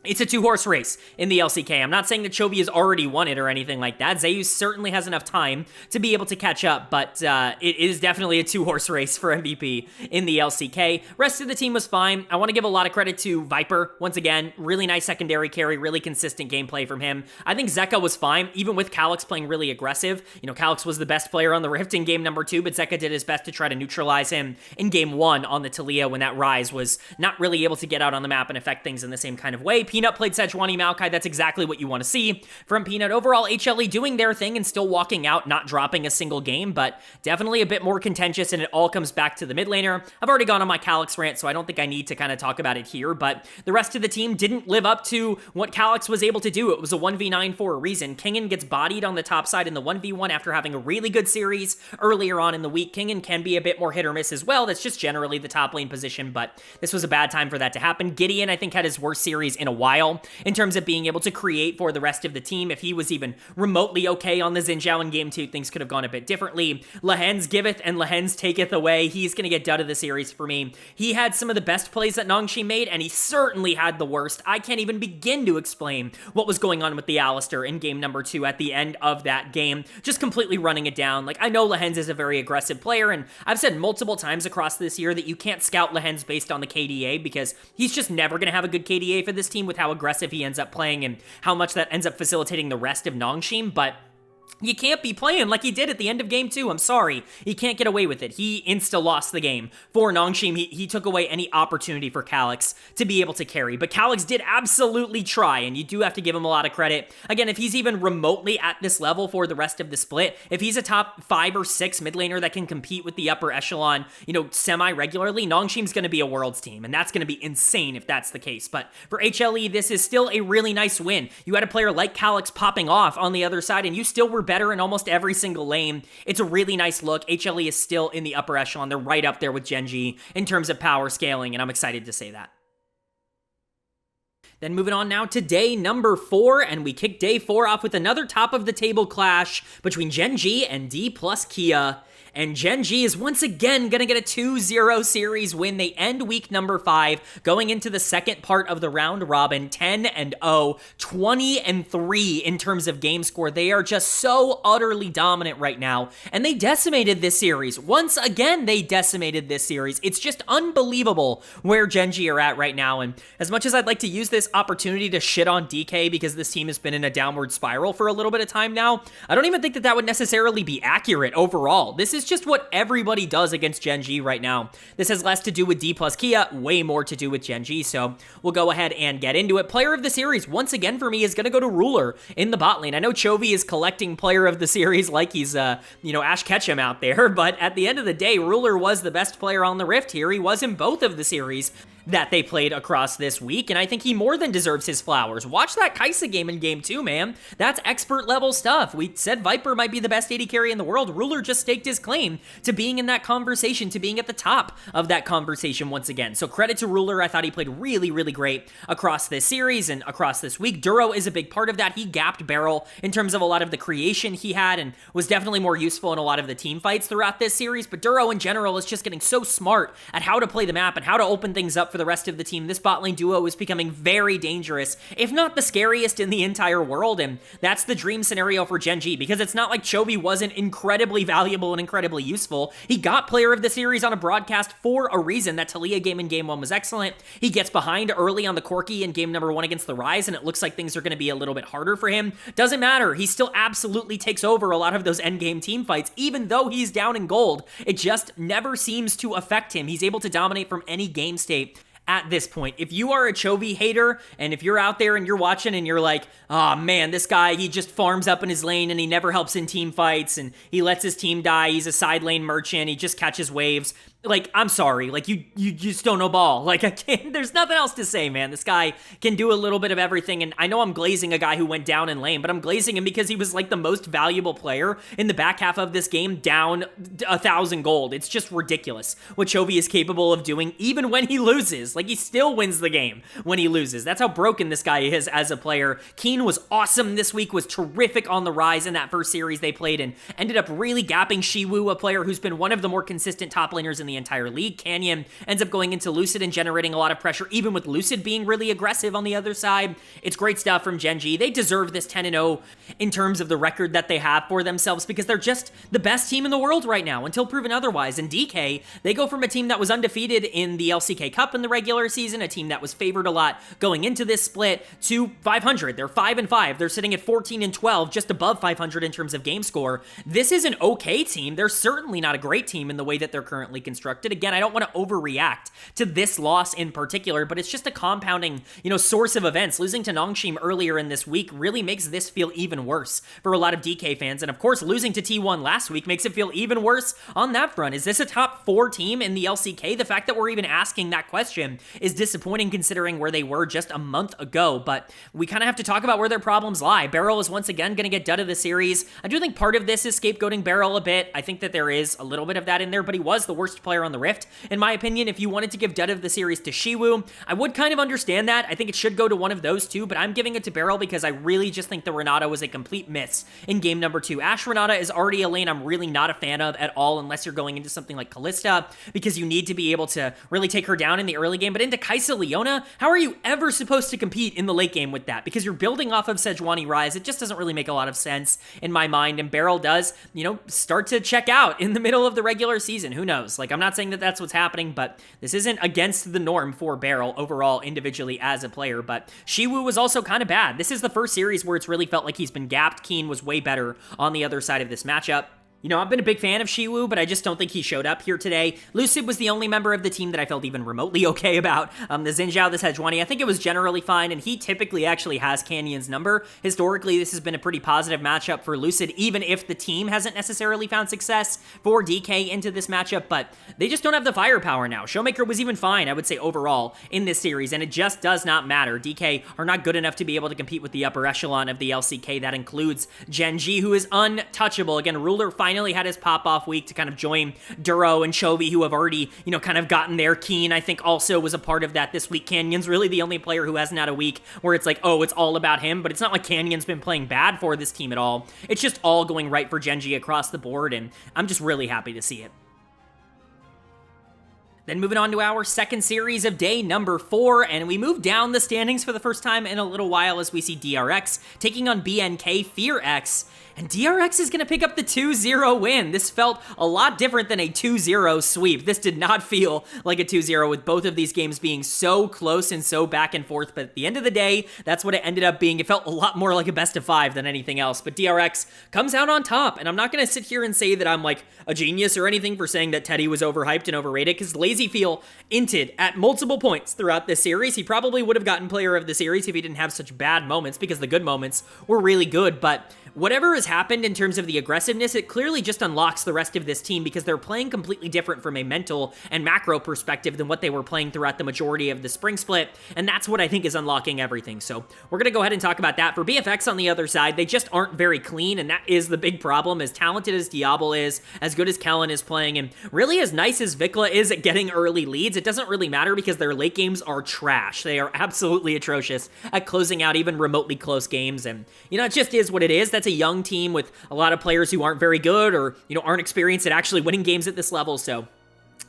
it's a 2-horse race in the LCK. I'm not saying that Chovy has already won it or anything like that. Zeus certainly has enough time to be able to catch up, but it is definitely a 2-horse race for MVP in the LCK. Rest of the team was fine. I want to give a lot of credit to Viper. Once again, really nice secondary carry, really consistent gameplay from him. I think Zeka was fine, even with Calyx playing really aggressive. Calyx was the best player on the Rift in game number 2, but Zeka did his best to try to neutralize him in game 1 on the Taliyah when that Ryze was not really able to get out on the map and affect things in the same kind of way. Peanut played Sejuani Maokai. That's exactly what you want to see from Peanut. Overall, HLE doing their thing and still walking out, not dropping a single game, but definitely a bit more contentious, and it all comes back to the mid laner. I've already gone on my Calyx rant, so I don't think I need to kind of talk about it here, but the rest of the team didn't live up to what Calyx was able to do. It was a 1v9 for a reason. Kingen gets bodied on the top side in the 1v1 after having a really good series earlier on in the week. Kingen can be a bit more hit or miss as well. That's just generally the top lane position, but this was a bad time for that to happen. Gideon, I think, had his worst series in a while in terms of being able to create for the rest of the team. If he was even remotely okay on the Xin Zhao in game 2, things could have gone a bit differently. Lehens giveth and Lehens taketh away. He's going to get dud of the series for me. He had some of the best plays that Nongxi made, and he certainly had the worst. I can't even begin to explain what was going on with the Alistar in game number 2 at the end of that game. Just completely running it down. Like, I know Lehens is a very aggressive player, and I've said multiple times across this year that you can't scout Lehens based on the KDA because he's just never going to have a good KDA for this team with how aggressive he ends up playing and how much that ends up facilitating the rest of Nongxi, but you can't be playing like he did at the end of game 2. I'm sorry. He can't get away with it. He insta-lost the game. For Nongxi, he took away any opportunity for Calyx to be able to carry. But Calyx did absolutely try, and you do have to give him a lot of credit. Again, if he's even remotely at this level for the rest of the split, if he's a top 5 or 6 mid laner that can compete with the upper echelon, semi-regularly, Nongxi's going to be a Worlds team, and that's going to be insane if that's the case. But for HLE, this is still a really nice win. You had a player like Calyx popping off on the other side, and you still were better in almost every single lane. It's a really nice look. HLE is still in the upper echelon. They're right up there with Gen.G in terms of power scaling, and I'm excited to say that. Then moving on now to day number 4, and we kick day 4 off with another top-of-the-table clash between Gen.G and Dplus KIA. And Gen.G is once again going to get a 2-0 series win. They end week number 5, going into the second part of the round robin, 10-0, 20-3 in terms of game score. They are just so utterly dominant right now, and they decimated this series. Once again, they decimated this series. It's just unbelievable where Gen.G are at right now, and as much as I'd like to use this opportunity to shit on DK because this team has been in a downward spiral for a little bit of time now, I don't even think that would necessarily be accurate overall. This is just what everybody does against Gen.G right now. This has less to do with Dplus KIA, way more to do with Gen.G, so we'll go ahead and get into it. Player of the series, once again for me, is going to go to Ruler in the bot lane. I know Chovy is collecting player of the series like he's, Ash Ketchum out there, but at the end of the day, Ruler was the best player on the Rift here. He was in both of the series that they played across this week, and I think he more than deserves his flowers. Watch that Kai'Sa game in game 2, man. That's expert level stuff. We said Viper might be the best AD carry in the world. Ruler just staked his claim to being in that conversation, to being at the top of that conversation once again. So credit to Ruler. I thought he played really, really great across this series and across this week. Duro is a big part of that. He gapped Barrel in terms of a lot of the creation he had and was definitely more useful in a lot of the team fights throughout this series, but Duro in general is just getting so smart at how to play the map and how to open things up for the rest of the team. This bot lane duo is becoming very dangerous, if not the scariest in the entire world, and that's the dream scenario for Gen.G, because it's not like Chovy wasn't incredibly valuable and incredibly useful. He got player of the series on a broadcast for a reason. That Talia game in game 1 was excellent. He gets behind early on the Corki in game number 1 against the Rise, and it looks like things are going to be a little bit harder for him. Doesn't matter. He still absolutely takes over a lot of those endgame team fights, even though he's down in gold. It just never seems to affect him. He's able to dominate from any game state at this point. If you are a Chovy hater, and if you're out there and you're watching and you're like, oh man, this guy, he just farms up in his lane and he never helps in team fights and he lets his team die, he's a side lane merchant, he just catches waves. Like, I'm sorry, like, you just don't know ball. Like, I can't, there's nothing else to say, man. This guy can do a little bit of everything, and I know I'm glazing a guy who went down in lane, but I'm glazing him because he was, like, the most valuable player in the back half of this game, down 1,000 gold. It's just ridiculous what Chovy is capable of doing, even when he loses. Like, he still wins the game when he loses. That's how broken this guy is as a player. Keen was awesome this week, was terrific on the Rise in that first series they played, and ended up really gapping Shiwu, a player who's been one of the more consistent top laners in the entire league. Canyon ends up going into Lucid and generating a lot of pressure, even with Lucid being really aggressive on the other side. It's great stuff from Gen.G. They deserve this 10-0 in terms of the record that they have for themselves because they're just the best team in the world right now until proven otherwise. And DK, they go from a team that was undefeated in the LCK Cup in the regular season, a team that was favored a lot going into this split, to 500. They're 5-5. They're sitting at 14-12, just above 500 in terms of game score. This is an okay team. They're certainly not a great team in the way that they're currently constructed. constructed. Again, I don't want to overreact to this loss in particular, but it's just a compounding, source of events. Losing to Nongshim earlier in this week really makes this feel even worse for a lot of DK fans. And of course, losing to T1 last week makes it feel even worse on that front. Is this a top 4 team in the LCK? The fact that we're even asking that question is disappointing considering where they were just a month ago, but we kind of have to talk about where their problems lie. Beryl is once again going to get dud of the series. I do think part of this is scapegoating Beryl a bit. I think that there is a little bit of that in there, but he was the worst player on the Rift. In my opinion, if you wanted to give dud of the series to Shiwu, I would kind of understand that. I think it should go to one of those two, but I'm giving it to Beryl because I really just think the Renata was a complete miss in game number 2. Ashe Renata is already a lane I'm really not a fan of at all unless you're going into something like Kalista, because you need to be able to really take her down in the early game. But into Kaisa Leona, how are you ever supposed to compete in the late game with that? Because you're building off of Sejuani Rise. It just doesn't really make a lot of sense in my mind, and Beryl does, start to check out in the middle of the regular season. Who knows? Like, I'm not saying that that's what's happening, but this isn't against the norm for Beryl overall individually as a player, but Shiwu was also kind of bad. This is the first series where it's really felt like he's been gapped. Keen was way better on the other side of this matchup. I've been a big fan of Shiwu, but I just don't think he showed up here today. Lucid was the only member of the team that I felt even remotely okay about. The Xin Zhao, the Sejuani, I think it was generally fine, and he typically actually has Canyon's number. Historically, this has been a pretty positive matchup for Lucid, even if the team hasn't necessarily found success for DK into this matchup, but they just don't have the firepower now. Showmaker was even fine, I would say, overall in this series, and it just does not matter. DK are not good enough to be able to compete with the upper echelon of the LCK. That includes Gen.G, who is untouchable. Again, Ruler finally had his pop-off week to kind of join Duro and Chovy, who have already, kind of gotten there. Keen, I think, also was a part of that this week. Canyon's really the only player who hasn't had a week where it's like, oh, it's all about him, but it's not like Canyon's been playing bad for this team at all. It's just all going right for Gen.G across the board, and I'm just really happy to see it. Then moving on to our second series of day number 4, and we move down the standings for the first time in a little while as we see DRX taking on BNK FearX. And DRX is going to pick up the 2-0 win. This felt a lot different than a 2-0 sweep. This did not feel like a 2-0 with both of these games being so close and so back and forth. But at the end of the day, that's what it ended up being. It felt a lot more like a best of 5 than anything else. But DRX comes out on top. And I'm not going to sit here and say that I'm like a genius or anything for saying that Teddy was overhyped and overrated, because LazyFeel inted at multiple points throughout this series. He probably would have gotten player of the series if he didn't have such bad moments, because the good moments were really good. But whatever has happened in terms of the aggressiveness, it clearly just unlocks the rest of this team, because they're playing completely different from a mental and macro perspective than what they were playing throughout the majority of the spring split, and that's what I think is unlocking everything. So we're going to go ahead and talk about that. For BFX on the other side, they just aren't very clean, and that is the big problem. As talented as Diablo is, as good as Kellen is playing, and really as nice as Vikla is at getting early leads, it doesn't really matter because their late games are trash. They are absolutely atrocious at closing out even remotely close games, and it just is what it is. That's a young team with a lot of players who aren't very good or, aren't experienced at actually winning games at this level, so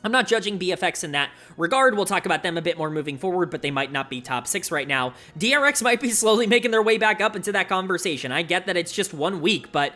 I'm not judging BFX in that regard. We'll talk about them a bit more moving forward, but they might not be top 6 right now. DRX might be slowly making their way back up into that conversation. I get that it's just 1 week, but,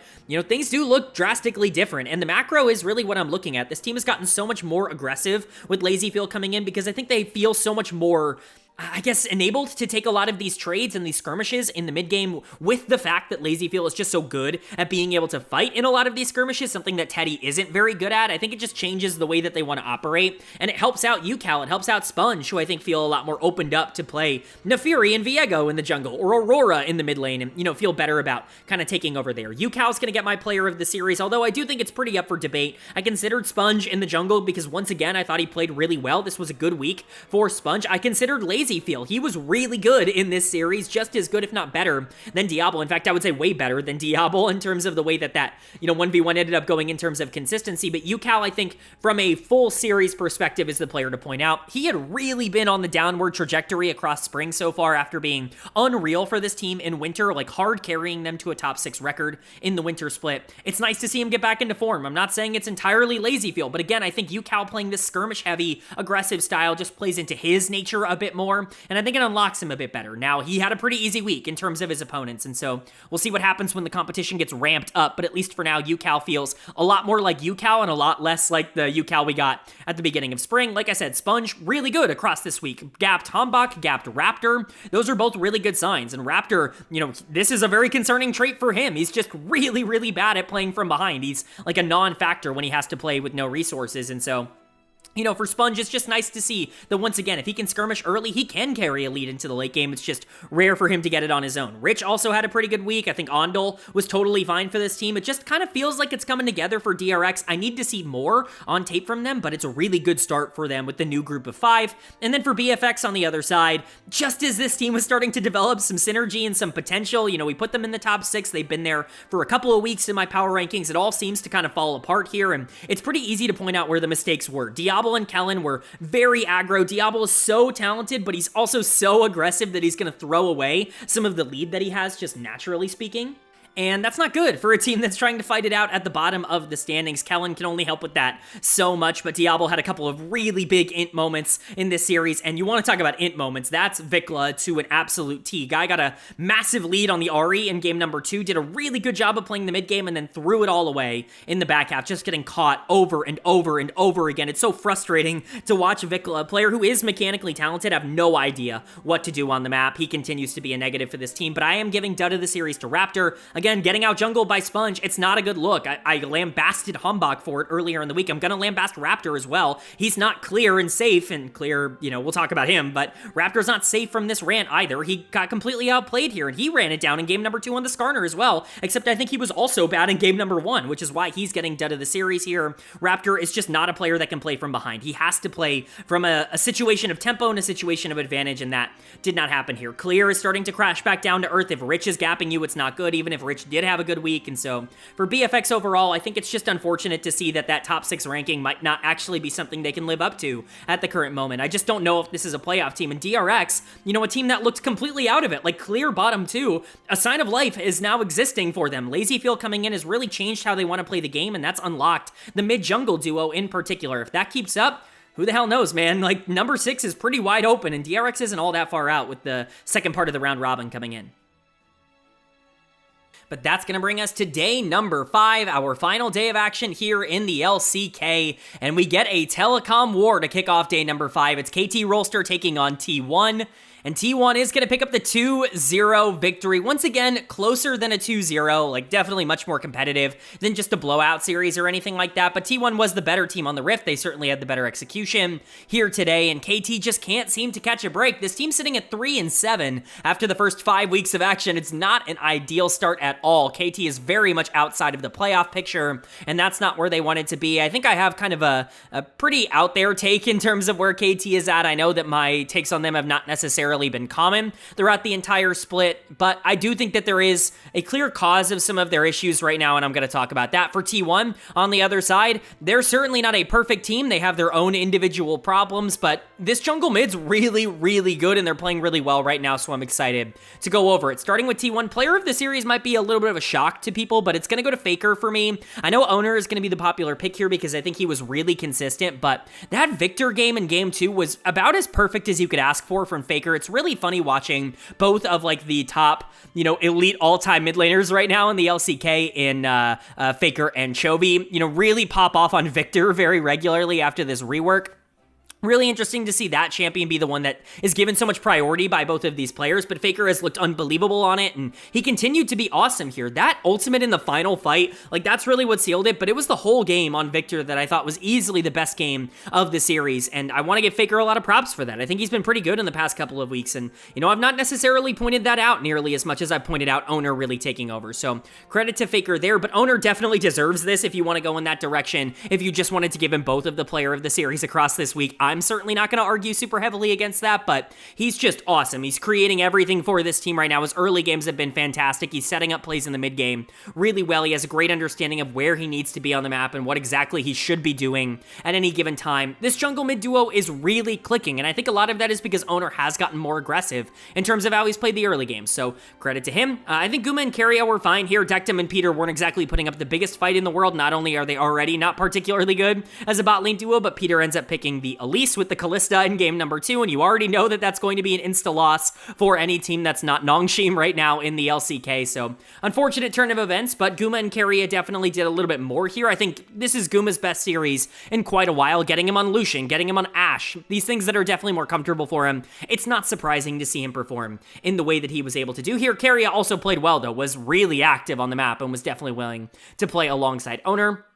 things do look drastically different, and the macro is really what I'm looking at. This team has gotten so much more aggressive with LazyFeel coming in, because I think they feel so much more, I guess, enabled to take a lot of these trades and these skirmishes in the mid game, with the fact that LazyFeel is just so good at being able to fight in a lot of these skirmishes, something that Teddy isn't very good at. I think it just changes the way that they want to operate, and it helps out UCal, it helps out Sponge, who I think feel a lot more opened up to play Nefiri and Viego in the jungle, or Aurora in the mid lane, and, feel better about kind of taking over there. UCal's going to get my player of the series, although I do think it's pretty up for debate. I considered Sponge in the jungle because, once again, I thought he played really well. This was a good week for Sponge. I considered LazyFeel. He was really good in this series, just as good, if not better, than Diablo. In fact, I would say way better than Diablo in terms of the way that 1v1 ended up going in terms of consistency. But UCal, I think, from a full series perspective, is the player to point out. He had really been on the downward trajectory across spring so far after being unreal for this team in winter, like hard carrying them to a top 6 record in the winter split. It's nice to see him get back into form. I'm not saying it's entirely LazyFeel, but again, I think UCal playing this skirmish-heavy, aggressive style just plays into his nature a bit more, and I think it unlocks him a bit better. Now, he had a pretty easy week in terms of his opponents, and so we'll see what happens when the competition gets ramped up, but at least for now, UCal feels a lot more like UCal and a lot less like the UCal we got at the beginning of spring. Like I said, Sponge, really good across this week. Gapped Hambach, gapped Raptor. Those are both really good signs, and Raptor, this is a very concerning trait for him. He's just really, really bad at playing from behind. He's like a non-factor when he has to play with no resources, and so You know, for Sponge, it's just nice to see that once again, if he can skirmish early, he can carry a lead into the late game. It's just rare for him to get it on his own. Rich also had a pretty good week. I think Ondol was totally fine for this team. It just kind of feels like it's coming together for DRX. I need to see more on tape from them, but it's a really good start for them with the new group of 5. And then for BFX on the other side, just as this team was starting to develop some synergy and some potential, you know, we put them in the top 6. They've been there for a couple of weeks in my power rankings. It all seems to kind of fall apart here, and it's pretty easy to point out where the mistakes were. Diablo and Kellen were very aggro. Diablo is so talented, but he's also so aggressive that he's going to throw away some of the lead that he has, just naturally speaking. And that's not good for a team that's trying to fight it out at the bottom of the standings. Kellen can only help with that so much, but Diablo had a couple of really big int moments in this series, and you want to talk about int moments, that's Vikla to an absolute T. Guy got a massive lead on the Ahri in game number 2, did a really good job of playing the mid game, and then threw it all away in the back half, just getting caught over and over and over again. It's so frustrating to watch Vikla, a player who is mechanically talented, have no idea what to do on the map. He continues to be a negative for this team, but I am giving dud of the series to Raptor. Again, getting out jungled by Sponge, it's not a good look. I lambasted Humbach for it earlier in the week. I'm gonna lambast Raptor as well. He's not clear and safe, and clear, you know, we'll talk about him, but Raptor's not safe from this rant either. He got completely outplayed here, and he ran it down in game number 2 on the Skarner as well, except I think he was also bad in game number 1, which is why he's getting dud of the series here. Raptor is just not a player that can play from behind. He has to play from a situation of tempo and a situation of advantage, and that did not happen here. Clear is starting to crash back down to earth. If Rich is gapping you, it's not good, even if Rich did have a good week. And so for BFX overall, I think it's just unfortunate to see that top 6 ranking might not actually be something they can live up to at the current moment. I just don't know if this is a playoff team. And DRX, you know, a team that looked completely out of it, like clear bottom 2, a sign of life is now existing for them. Lazyfield coming in has really changed how they want to play the game, and that's unlocked the mid-jungle duo in particular. If that keeps up, who the hell knows, man? Like, number 6 is pretty wide open, and DRX isn't all that far out with the second part of the round robin coming in. But that's going to bring us to day number 5, our final day of action here in the LCK, and we get a telecom war to kick off day number 5. It's KT Rolster taking on T1. And T1 is going to pick up the 2-0 victory. Once again, closer than a 2-0, like definitely much more competitive than just a blowout series or anything like that. But T1 was the better team on the Rift. They certainly had the better execution here today, and KT just can't seem to catch a break. This team's sitting at 3-7 after the first 5 weeks of action. It's not an ideal start at all. KT is very much outside of the playoff picture, and that's not where they wanted to be. I think I have kind of a pretty out there take in terms of where KT is at. I know that my takes on them have not necessarily been common throughout the entire split, but I do think that there is a clear cause of some of their issues right now, and I'm going to talk about that. For T1, on the other side, they're certainly not a perfect team. They have their own individual problems, but this jungle mid's really, really good, and they're playing really well right now, so I'm excited to go over it. Starting with T1, player of the series might be a little bit of a shock to people, but it's going to go to Faker for me. I know Owner is going to be the popular pick here because I think he was really consistent, but that Victor game in game 2 was about as perfect as you could ask for from Faker. It's really funny watching both of like the top, you know, elite all-time mid laners right now in the LCK in Faker and Chovy, you know, really pop off on Victor very regularly after this rework. Really interesting to see that champion be the one that is given so much priority by both of these players, but Faker has looked unbelievable on it, and he continued to be awesome here. That ultimate in the final fight, like that's really what sealed it, but it was the whole game on Victor that I thought was easily the best game of the series, and I want to give Faker a lot of props for that. I think he's been pretty good in the past couple of weeks, and you know, I've not necessarily pointed that out nearly as much as I've pointed out Owner really taking over, so credit to Faker there, but Owner definitely deserves this if you want to go in that direction. If you just wanted to give him both of the player of the series across this week, I'm certainly not going to argue super heavily against that, but he's just awesome. He's creating everything for this team right now. His early games have been fantastic. He's setting up plays in the mid game really well. He has a great understanding of where he needs to be on the map and what exactly he should be doing at any given time. This jungle mid duo is really clicking, and I think a lot of that is because Owner has gotten more aggressive in terms of how he's played the early games, so credit to him. I think Guma and KIA were fine here. Dektum and Peter weren't exactly putting up the biggest fight in the world. Not only are they already not particularly good as a bot lane duo, but Peter ends up picking the Elise with the Kalista in game number 2, and you already know that that's going to be an insta-loss for any team that's not Nongshim right now in the LCK, so unfortunate turn of events, but Guma and KIA definitely did a little bit more here. I think this is Guma's best series in quite a while, getting him on Lucian, getting him on Ashe, these things that are definitely more comfortable for him. It's not surprising to see him perform in the way that he was able to do here. KIA also played well, though, was really active on the map and was definitely willing to play alongside Owner.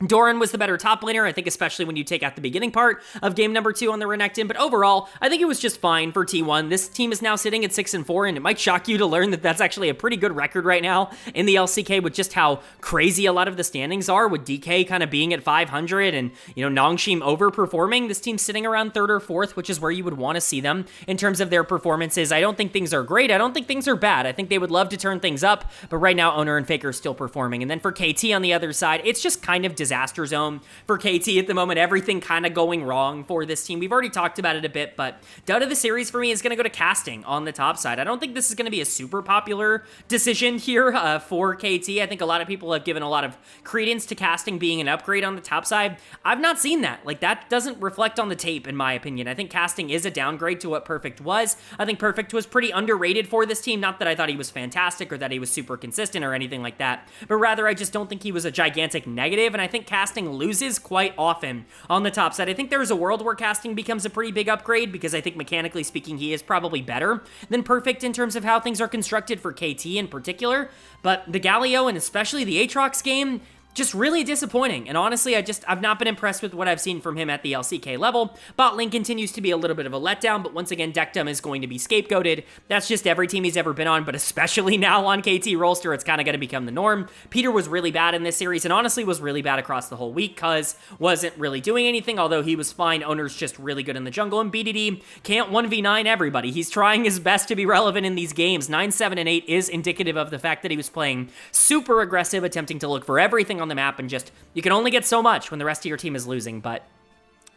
Doran was the better top laner, I think, especially when you take out the beginning part of game number 2 on the Renekton, but overall, I think it was just fine for T1. This team is now sitting at 6-4, and it might shock you to learn that that's actually a pretty good record right now in the LCK with just how crazy a lot of the standings are, with DK kind of being at 500 and, Nongshim overperforming. This team's sitting around 3rd or 4th, which is where you would want to see them in terms of their performances. I don't think things are great. I don't think things are bad. I think they would love to turn things up, but right now, Owner and Faker are still performing. And then for KT on the other side, it's just kind of disaster zone for KT at the moment. Everything kind of going wrong for this team. We've already talked about it a bit, but dud of the series for me is going to go to casting on the top side. I don't think this is going to be a super popular decision here for KT. I think a lot of people have given a lot of credence to casting being an upgrade on the top side. I've not seen that. Like, that doesn't reflect on the tape, in my opinion. I think casting is a downgrade to what Perfect was. I think Perfect was pretty underrated for this team. Not that I thought he was fantastic or that he was super consistent or anything like that, but rather I just don't think he was a gigantic negative, and I think casting loses quite often on the top side. I think there's a world where casting becomes a pretty big upgrade because I think mechanically speaking he is probably better than Perfect in terms of how things are constructed for KT in particular, but the Galio and especially the Aatrox game, just really disappointing, and honestly, I've not been impressed with what I've seen from him at the LCK level. Bot lane continues to be a little bit of a letdown, but once again, Dekdom is going to be scapegoated. That's just every team he's ever been on, but especially now on KT Rolster, it's kind of going to become the norm. Peter was really bad in this series, and honestly was really bad across the whole week, cuz wasn't really doing anything, although he was fine. Owner's just really good in the jungle, and BDD can't 1v9 everybody. He's trying his best to be relevant in these games. 9, 7, and 8 is indicative of the fact that he was playing super aggressive, attempting to look for everything on the map, and just, you can only get so much when the rest of your team is losing, but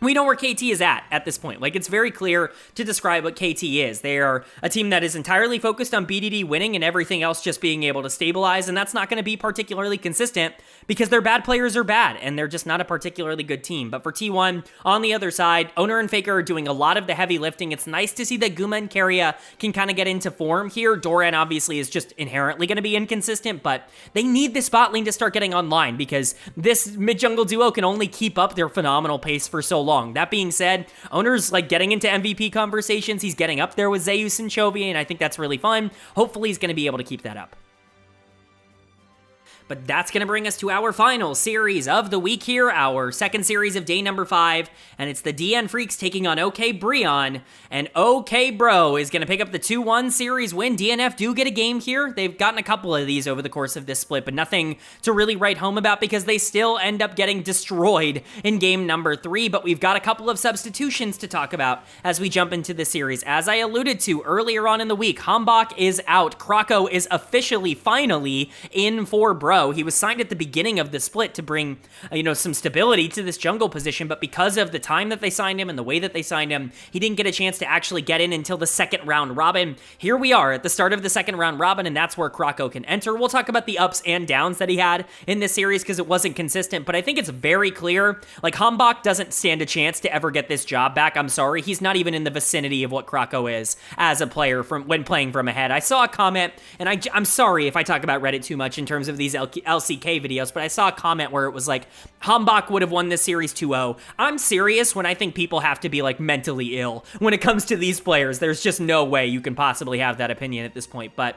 we know where KT is at this point. Like, it's very clear to describe what KT is. They are a team that is entirely focused on BDD winning and everything else just being able to stabilize, and that's not going to be particularly consistent because their bad players are bad, and they're just not a particularly good team. But for T1, on the other side, Owner and Faker are doing a lot of the heavy lifting. It's nice to see that Guma and KT can kind of get into form here. Doran obviously is just inherently going to be inconsistent, but they need this bot lane to start getting online because this mid-jungle duo can only keep up their phenomenal pace for so long. That being said, Owner's like getting into MVP conversations. He's getting up there with Zeus and Chovy, and I think that's really fun. Hopefully he's going to be able to keep that up. But that's going to bring us to our final series of the week here, our second series of day number 5, and it's the DN Freecs taking on OK BRION, and OK Bro is going to pick up the 2-1 series win. DNF do get a game here. They've gotten a couple of these over the course of this split, but nothing to really write home about because they still end up getting destroyed in game number 3, but we've got a couple of substitutions to talk about as we jump into the series. As I alluded to earlier on in the week, Hanwha is out. Krako is officially, finally, in for Bro. He was signed at the beginning of the split to bring, some stability to this jungle position, but because of the time that they signed him and the way that they signed him, he didn't get a chance to actually get in until the second round robin. Here we are at the start of the second round robin, and that's where Krako can enter. We'll talk about the ups and downs that he had in this series because it wasn't consistent, but I think it's very clear, like, Hanwha doesn't stand a chance to ever get this job back. I'm sorry, he's not even in the vicinity of what Krako is as a player from when playing from ahead. I saw a comment, and I'm sorry if I talk about Reddit too much in terms of these LCK videos, but I saw a comment where it was like, Hanwha would have won this series 2-0. I'm serious when I think people have to be like mentally ill when it comes to these players. There's just no way you can possibly have that opinion at this point, but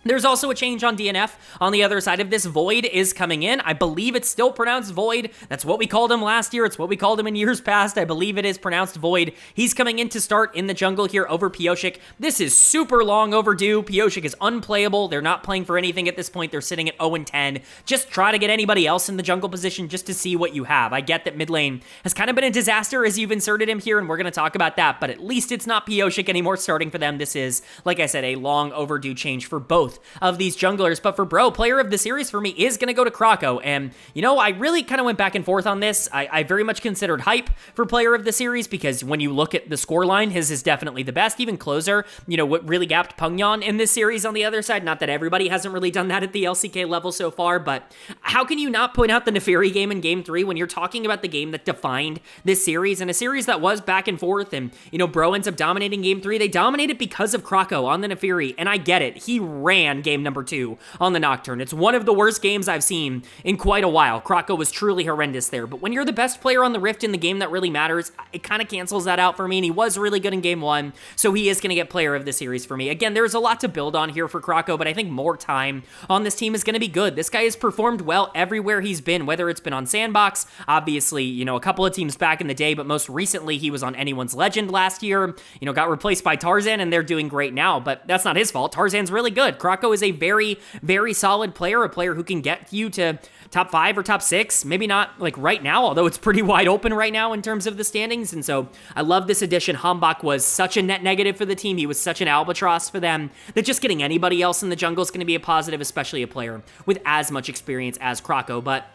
there's also a change on DNF. On the other side of this, Void is coming in. I believe it's still pronounced Void. That's what we called him last year. It's what we called him in years past. I believe it is pronounced Void. He's coming in to start in the jungle here over Pyosik. This is super long overdue. Pyosik is unplayable. They're not playing for anything at this point. They're sitting at 0-10. Just try to get anybody else in the jungle position just to see what you have. I get that mid lane has kind of been a disaster as you've inserted him here, and we're going to talk about that, but at least it's not Pyosik anymore starting for them. This is, like I said, a long overdue change for both of these junglers. But for Bro, player of the series for me is going to go to Krako. And, I really kind of went back and forth on this. I very much considered Hype for player of the series because when you look at the scoreline, his is definitely the best. Even Closer, what really gapped Pungyan in this series on the other side. Not that everybody hasn't really done that at the LCK level so far, but how can you not point out the Neferi game in game 3 when you're talking about the game that defined this series and a series that was back and forth and, Bro ends up dominating game 3. They dominated because of Krako on the Neferi, and I get it. He ran game number 2 on the Nocturne. It's one of the worst games I've seen in quite a while. Krako was truly horrendous there, but when you're the best player on the Rift in the game that really matters, it kind of cancels that out for me, and he was really good in game 1, so he is going to get player of the series for me. Again, there's a lot to build on here for Krako, but I think more time on this team is going to be good. This guy has performed well everywhere he's been, whether it's been on Sandbox, obviously, you know, a couple of teams back in the day, but most recently he was on Anyone's Legend last year, you know, got replaced by Tarzan, and they're doing great now, but that's not his fault. Tarzan's really good. Krako is a very, very solid player, a player who can get you to top 5 or top 6, maybe not like right now, although it's pretty wide open right now in terms of the standings, and so I love this addition. Hanwha was such a net negative for the team. He was such an albatross for them that just getting anybody else in the jungle is going to be a positive, especially a player with as much experience as Krako, but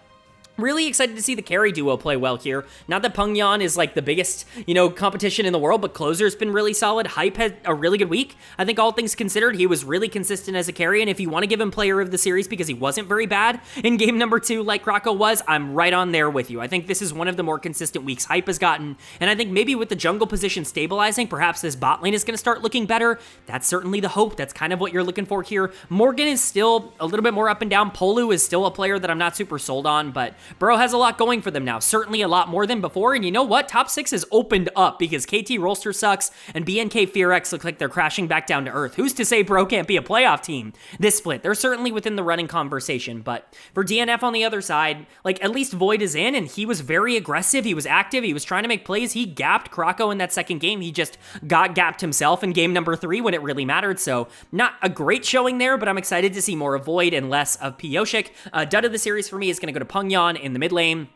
really excited to see the carry duo play well here. Not that Pengyan is like the biggest, you know, competition in the world, but Closer's been really solid. Hype had a really good week. I think all things considered, he was really consistent as a carry, and if you want to give him player of the series because he wasn't very bad in game number 2 like Krako was, I'm right on there with you. I think this is one of the more consistent weeks Hype has gotten, and I think maybe with the jungle position stabilizing, perhaps this bot lane is going to start looking better. That's certainly the hope. That's kind of what you're looking for here. Morgan is still a little bit more up and down. Polu is still a player that I'm not super sold on, but Bro has a lot going for them now, certainly a lot more than before, and you know what? Top 6 has opened up because KT Rolster sucks, and BNK FearX look like they're crashing back down to earth. Who's to say Bro can't be a playoff team this split? They're certainly within the running conversation, but for DNF on the other side, like, at least Void is in, and he was very aggressive, he was active, he was trying to make plays, he gapped Krako in that second game, he just got gapped himself in game number 3 when it really mattered, so not a great showing there, but I'm excited to see more of Void and less of Pioshik. Dud of the series for me is going to go to Pengyan in the mid lane.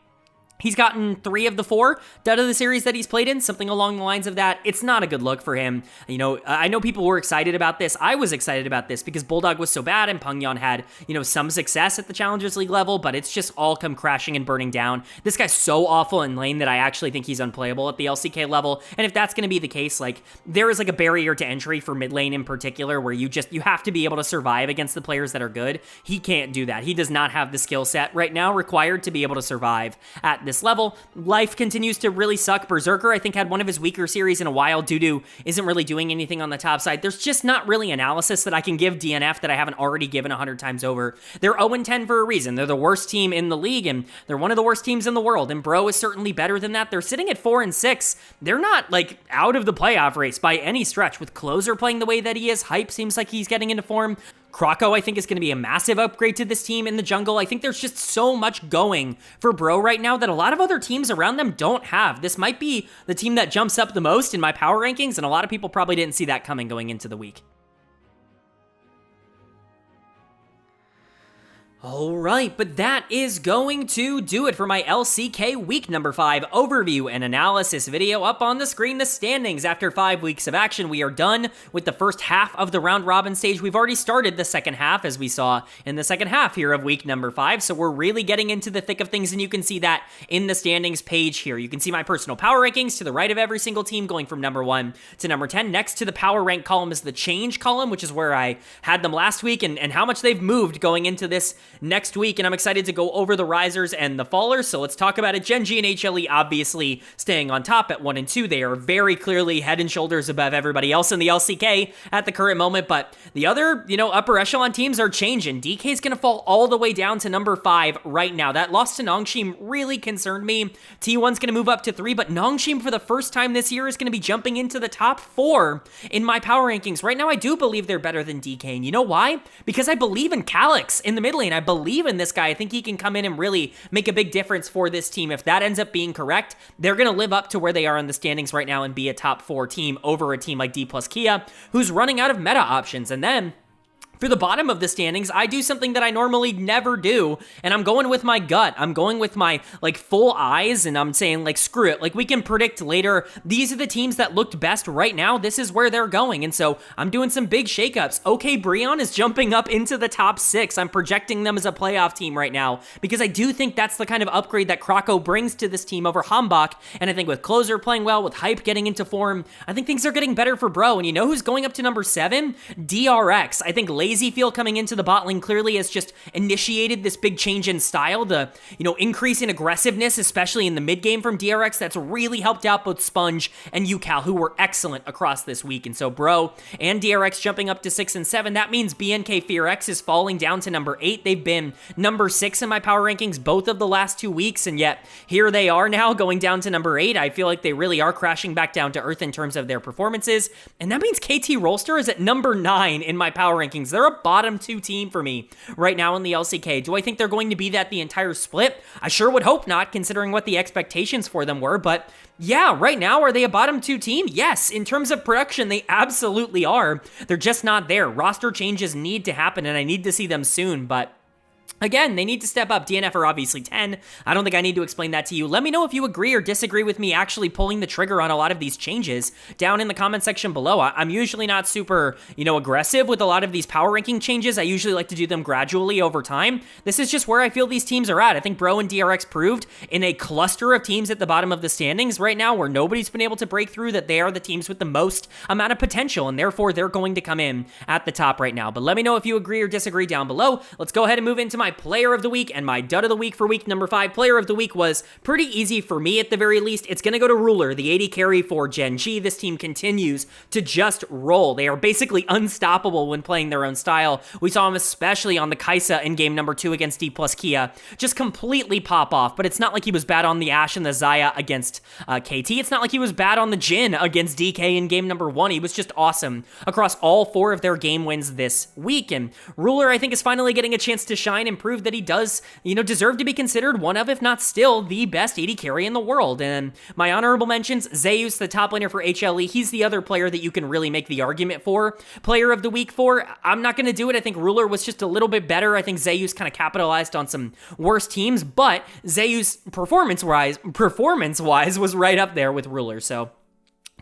He's gotten 3 of the 4 dud of the series that he's played in, something along the lines of that. It's not a good look for him. You know, I know people were excited about this. I was excited about this because Bulldog was so bad and Pengyan had, you know, some success at the Challengers League level, but it's just all come crashing and burning down. This guy's so awful in lane that I actually think he's unplayable at the LCK level, and if that's going to be the case, like, there is like a barrier to entry for mid lane in particular where you have to be able to survive against the players that are good. He can't do that. He does not have the skill set right now required to be able to survive at this level. Life continues to really suck. Berserker, I think, had one of his weaker series in a while. Dudu isn't really doing anything on the top side. There's just not really analysis that I can give DNF that I haven't already given 100 times over. They're 0-10 for a reason. They're the worst team in the league, and they're one of the worst teams in the world, and Bro is certainly better than that. They're sitting at 4-6. They're not, like, out of the playoff race by any stretch. With Closer playing the way that he is, Hype seems like he's getting into form. Krako, I think, is going to be a massive upgrade to this team in the jungle. I think there's just so much going for Bro right now that a lot of other teams around them don't have. This might be the team that jumps up the most in my power rankings, and a lot of people probably didn't see that coming going into the week. Alright, but that is going to do it for my LCK week number 5 overview and analysis video. Up on the screen, the standings. After 5 weeks of action, we are done with the first half of the round robin stage. We've already started the second half, as we saw in the second half here of week number 5, so we're really getting into the thick of things, and you can see that in the standings page here. You can see my personal power rankings to the right of every single team, going from number 1 to number 10. Next to the power rank column is the change column, which is where I had them last week, and how much they've moved going into this next week, and I'm excited to go over the risers and the fallers, so let's talk about it. Gen.G and HLE obviously staying on top at 1 and 2. They are very clearly head and shoulders above everybody else in the LCK at the current moment, but the other, you know, upper echelon teams are changing. DK's gonna fall all the way down to number 5 right now. That loss to Nongshim really concerned me. T1's gonna move up to 3, but Nongshim for the first time this year is gonna be jumping into the top 4 in my power rankings. Right now, I do believe they're better than DK, and you know why? Because I believe in Calyx in the mid lane. I believe in this guy. I think he can come in and really make a big difference for this team. If that ends up being correct, they're going to live up to where they are in the standings right now and be a top 4 team over a team like Dplus KIA, who's running out of meta options. And then for the bottom of the standings, I do something that I normally never do, and I'm going with my gut. I'm going with my, like, full eyes, and I'm saying, like, screw it. Like, we can predict later. These are the teams that looked best right now. This is where they're going, and so I'm doing some big shakeups. OK BRION is jumping up into the top 6. I'm projecting them as a playoff team right now, because I do think that's the kind of upgrade that Krako brings to this team over Hanwha, and I think with Closer playing well, with Hype getting into form, I think things are getting better for Bro, and you know who's going up to number 7? DRX. I think late lazy feel coming into the bot lane clearly has just initiated this big change in style. The, increase in aggressiveness, especially in the mid game from DRX, that's really helped out both Sponge and UCal, who were excellent across this week. And so Bro and DRX jumping up to 6 and 7. That means BNK FearX is falling down to number 8. They've been number 6 in my power rankings both of the last 2 weeks, and yet here they are now going down to number 8. I feel like they really are crashing back down to earth in terms of their performances, and that means KT Rolster is at number 9 in my power rankings. They're a bottom 2 team for me right now in the LCK. Do I think they're going to be that the entire split? I sure would hope not, considering what the expectations for them were, but yeah, right now, are they a bottom 2 team? Yes, in terms of production, they absolutely are. They're just not there. Roster changes need to happen, and I need to see them soon, but again, they need to step up. DNF are obviously 10. I don't think I need to explain that to you. Let me know if you agree or disagree with me actually pulling the trigger on a lot of these changes down in the comment section below. I'm usually not super, aggressive with a lot of these power ranking changes. I usually like to do them gradually over time. This is just where I feel these teams are at. I think Bro and DRX proved in a cluster of teams at the bottom of the standings right now where nobody's been able to break through that they are the teams with the most amount of potential, and therefore they're going to come in at the top right now. But let me know if you agree or disagree down below. Let's go ahead and move into my player of the week and my dud of the week for week number 5. Player of the week was pretty easy for me at the very least. It's going to go to Ruler, the AD carry for Gen.G. This team continues to just roll. They are basically unstoppable when playing their own style. We saw him especially on the Kai'Sa in game number 2 against Dplus KIA just completely pop off, but it's not like he was bad on the Ashe and the Xayah against KT. It's not like he was bad on the Jhin against DK in game number 1. He was just awesome across all 4 of their game wins this week, and Ruler, I think, is finally getting a chance to shine and prove that he does, deserve to be considered one of, if not still, the best AD carry in the world. And my honorable mentions, Zeus, the top laner for HLE. He's the other player that you can really make the argument for player of the week for. I'm not going to do it. I think Ruler was just a little bit better. I think Zeus kind of capitalized on some worse teams, but Zeus performance-wise was right up there with Ruler. So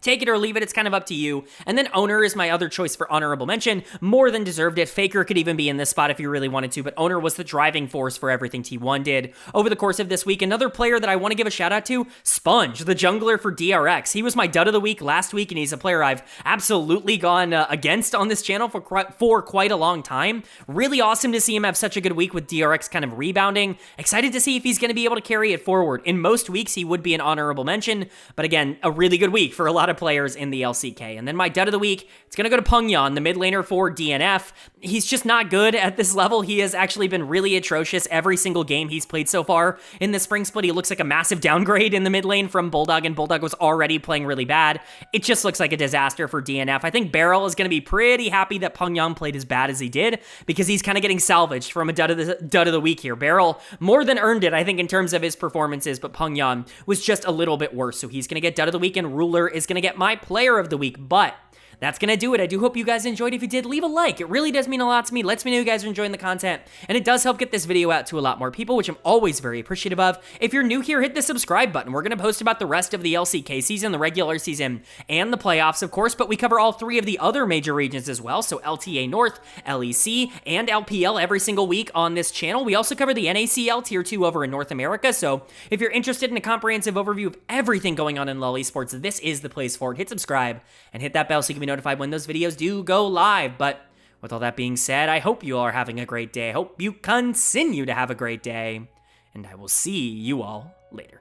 take it or leave it, it's kind of up to you. And then Owner is my other choice for honorable mention. More than deserved it. Faker could even be in this spot if you really wanted to, but Owner was the driving force for everything T1 did over the course of this week. Another player that I want to give a shout out to, Sponge, the jungler for DRX. He was my dud of the week last week, and he's a player I've absolutely gone against on this channel for quite a long time. Really awesome to see him have such a good week with DRX kind of rebounding. Excited to see if he's going to be able to carry it forward. In most weeks, he would be an honorable mention, but again, a really good week for a lot of players in the LCK. And then my dud of the week, it's going to go to Pengyan, the mid laner for DNF. He's just not good at this level. He has actually been really atrocious every single game he's played so far in the spring split. He looks like a massive downgrade in the mid lane from Bulldog, and Bulldog was already playing really bad. It just looks like a disaster for DNF. I think Beryl is going to be pretty happy that Pengyan played as bad as he did, because he's kind of getting salvaged from a dud of the week here. Beryl more than earned it, I think, in terms of his performances, but Pengyan was just a little bit worse. So he's going to get dud of the week, and Ruler is going to get my player of the week. But that's going to do it. I do hope you guys enjoyed. If you did, leave a like. It really does mean a lot to me. Lets me know you guys are enjoying the content, and it does help get this video out to a lot more people, which I'm always very appreciative of. If you're new here, hit the subscribe button. We're going to post about the rest of the LCK season, the regular season, and the playoffs, of course, but we cover all 3 of the other major regions as well, so LTA North, LEC, and LPL every single week on this channel. We also cover the NACL Tier 2 over in North America, so if you're interested in a comprehensive overview of everything going on in LoL esports, this is the place for it. Hit subscribe and hit that bell so you can be notified when those videos do go live. But with all that being said, I hope you all are having a great day. I hope you continue to have a great day, and I will see you all later.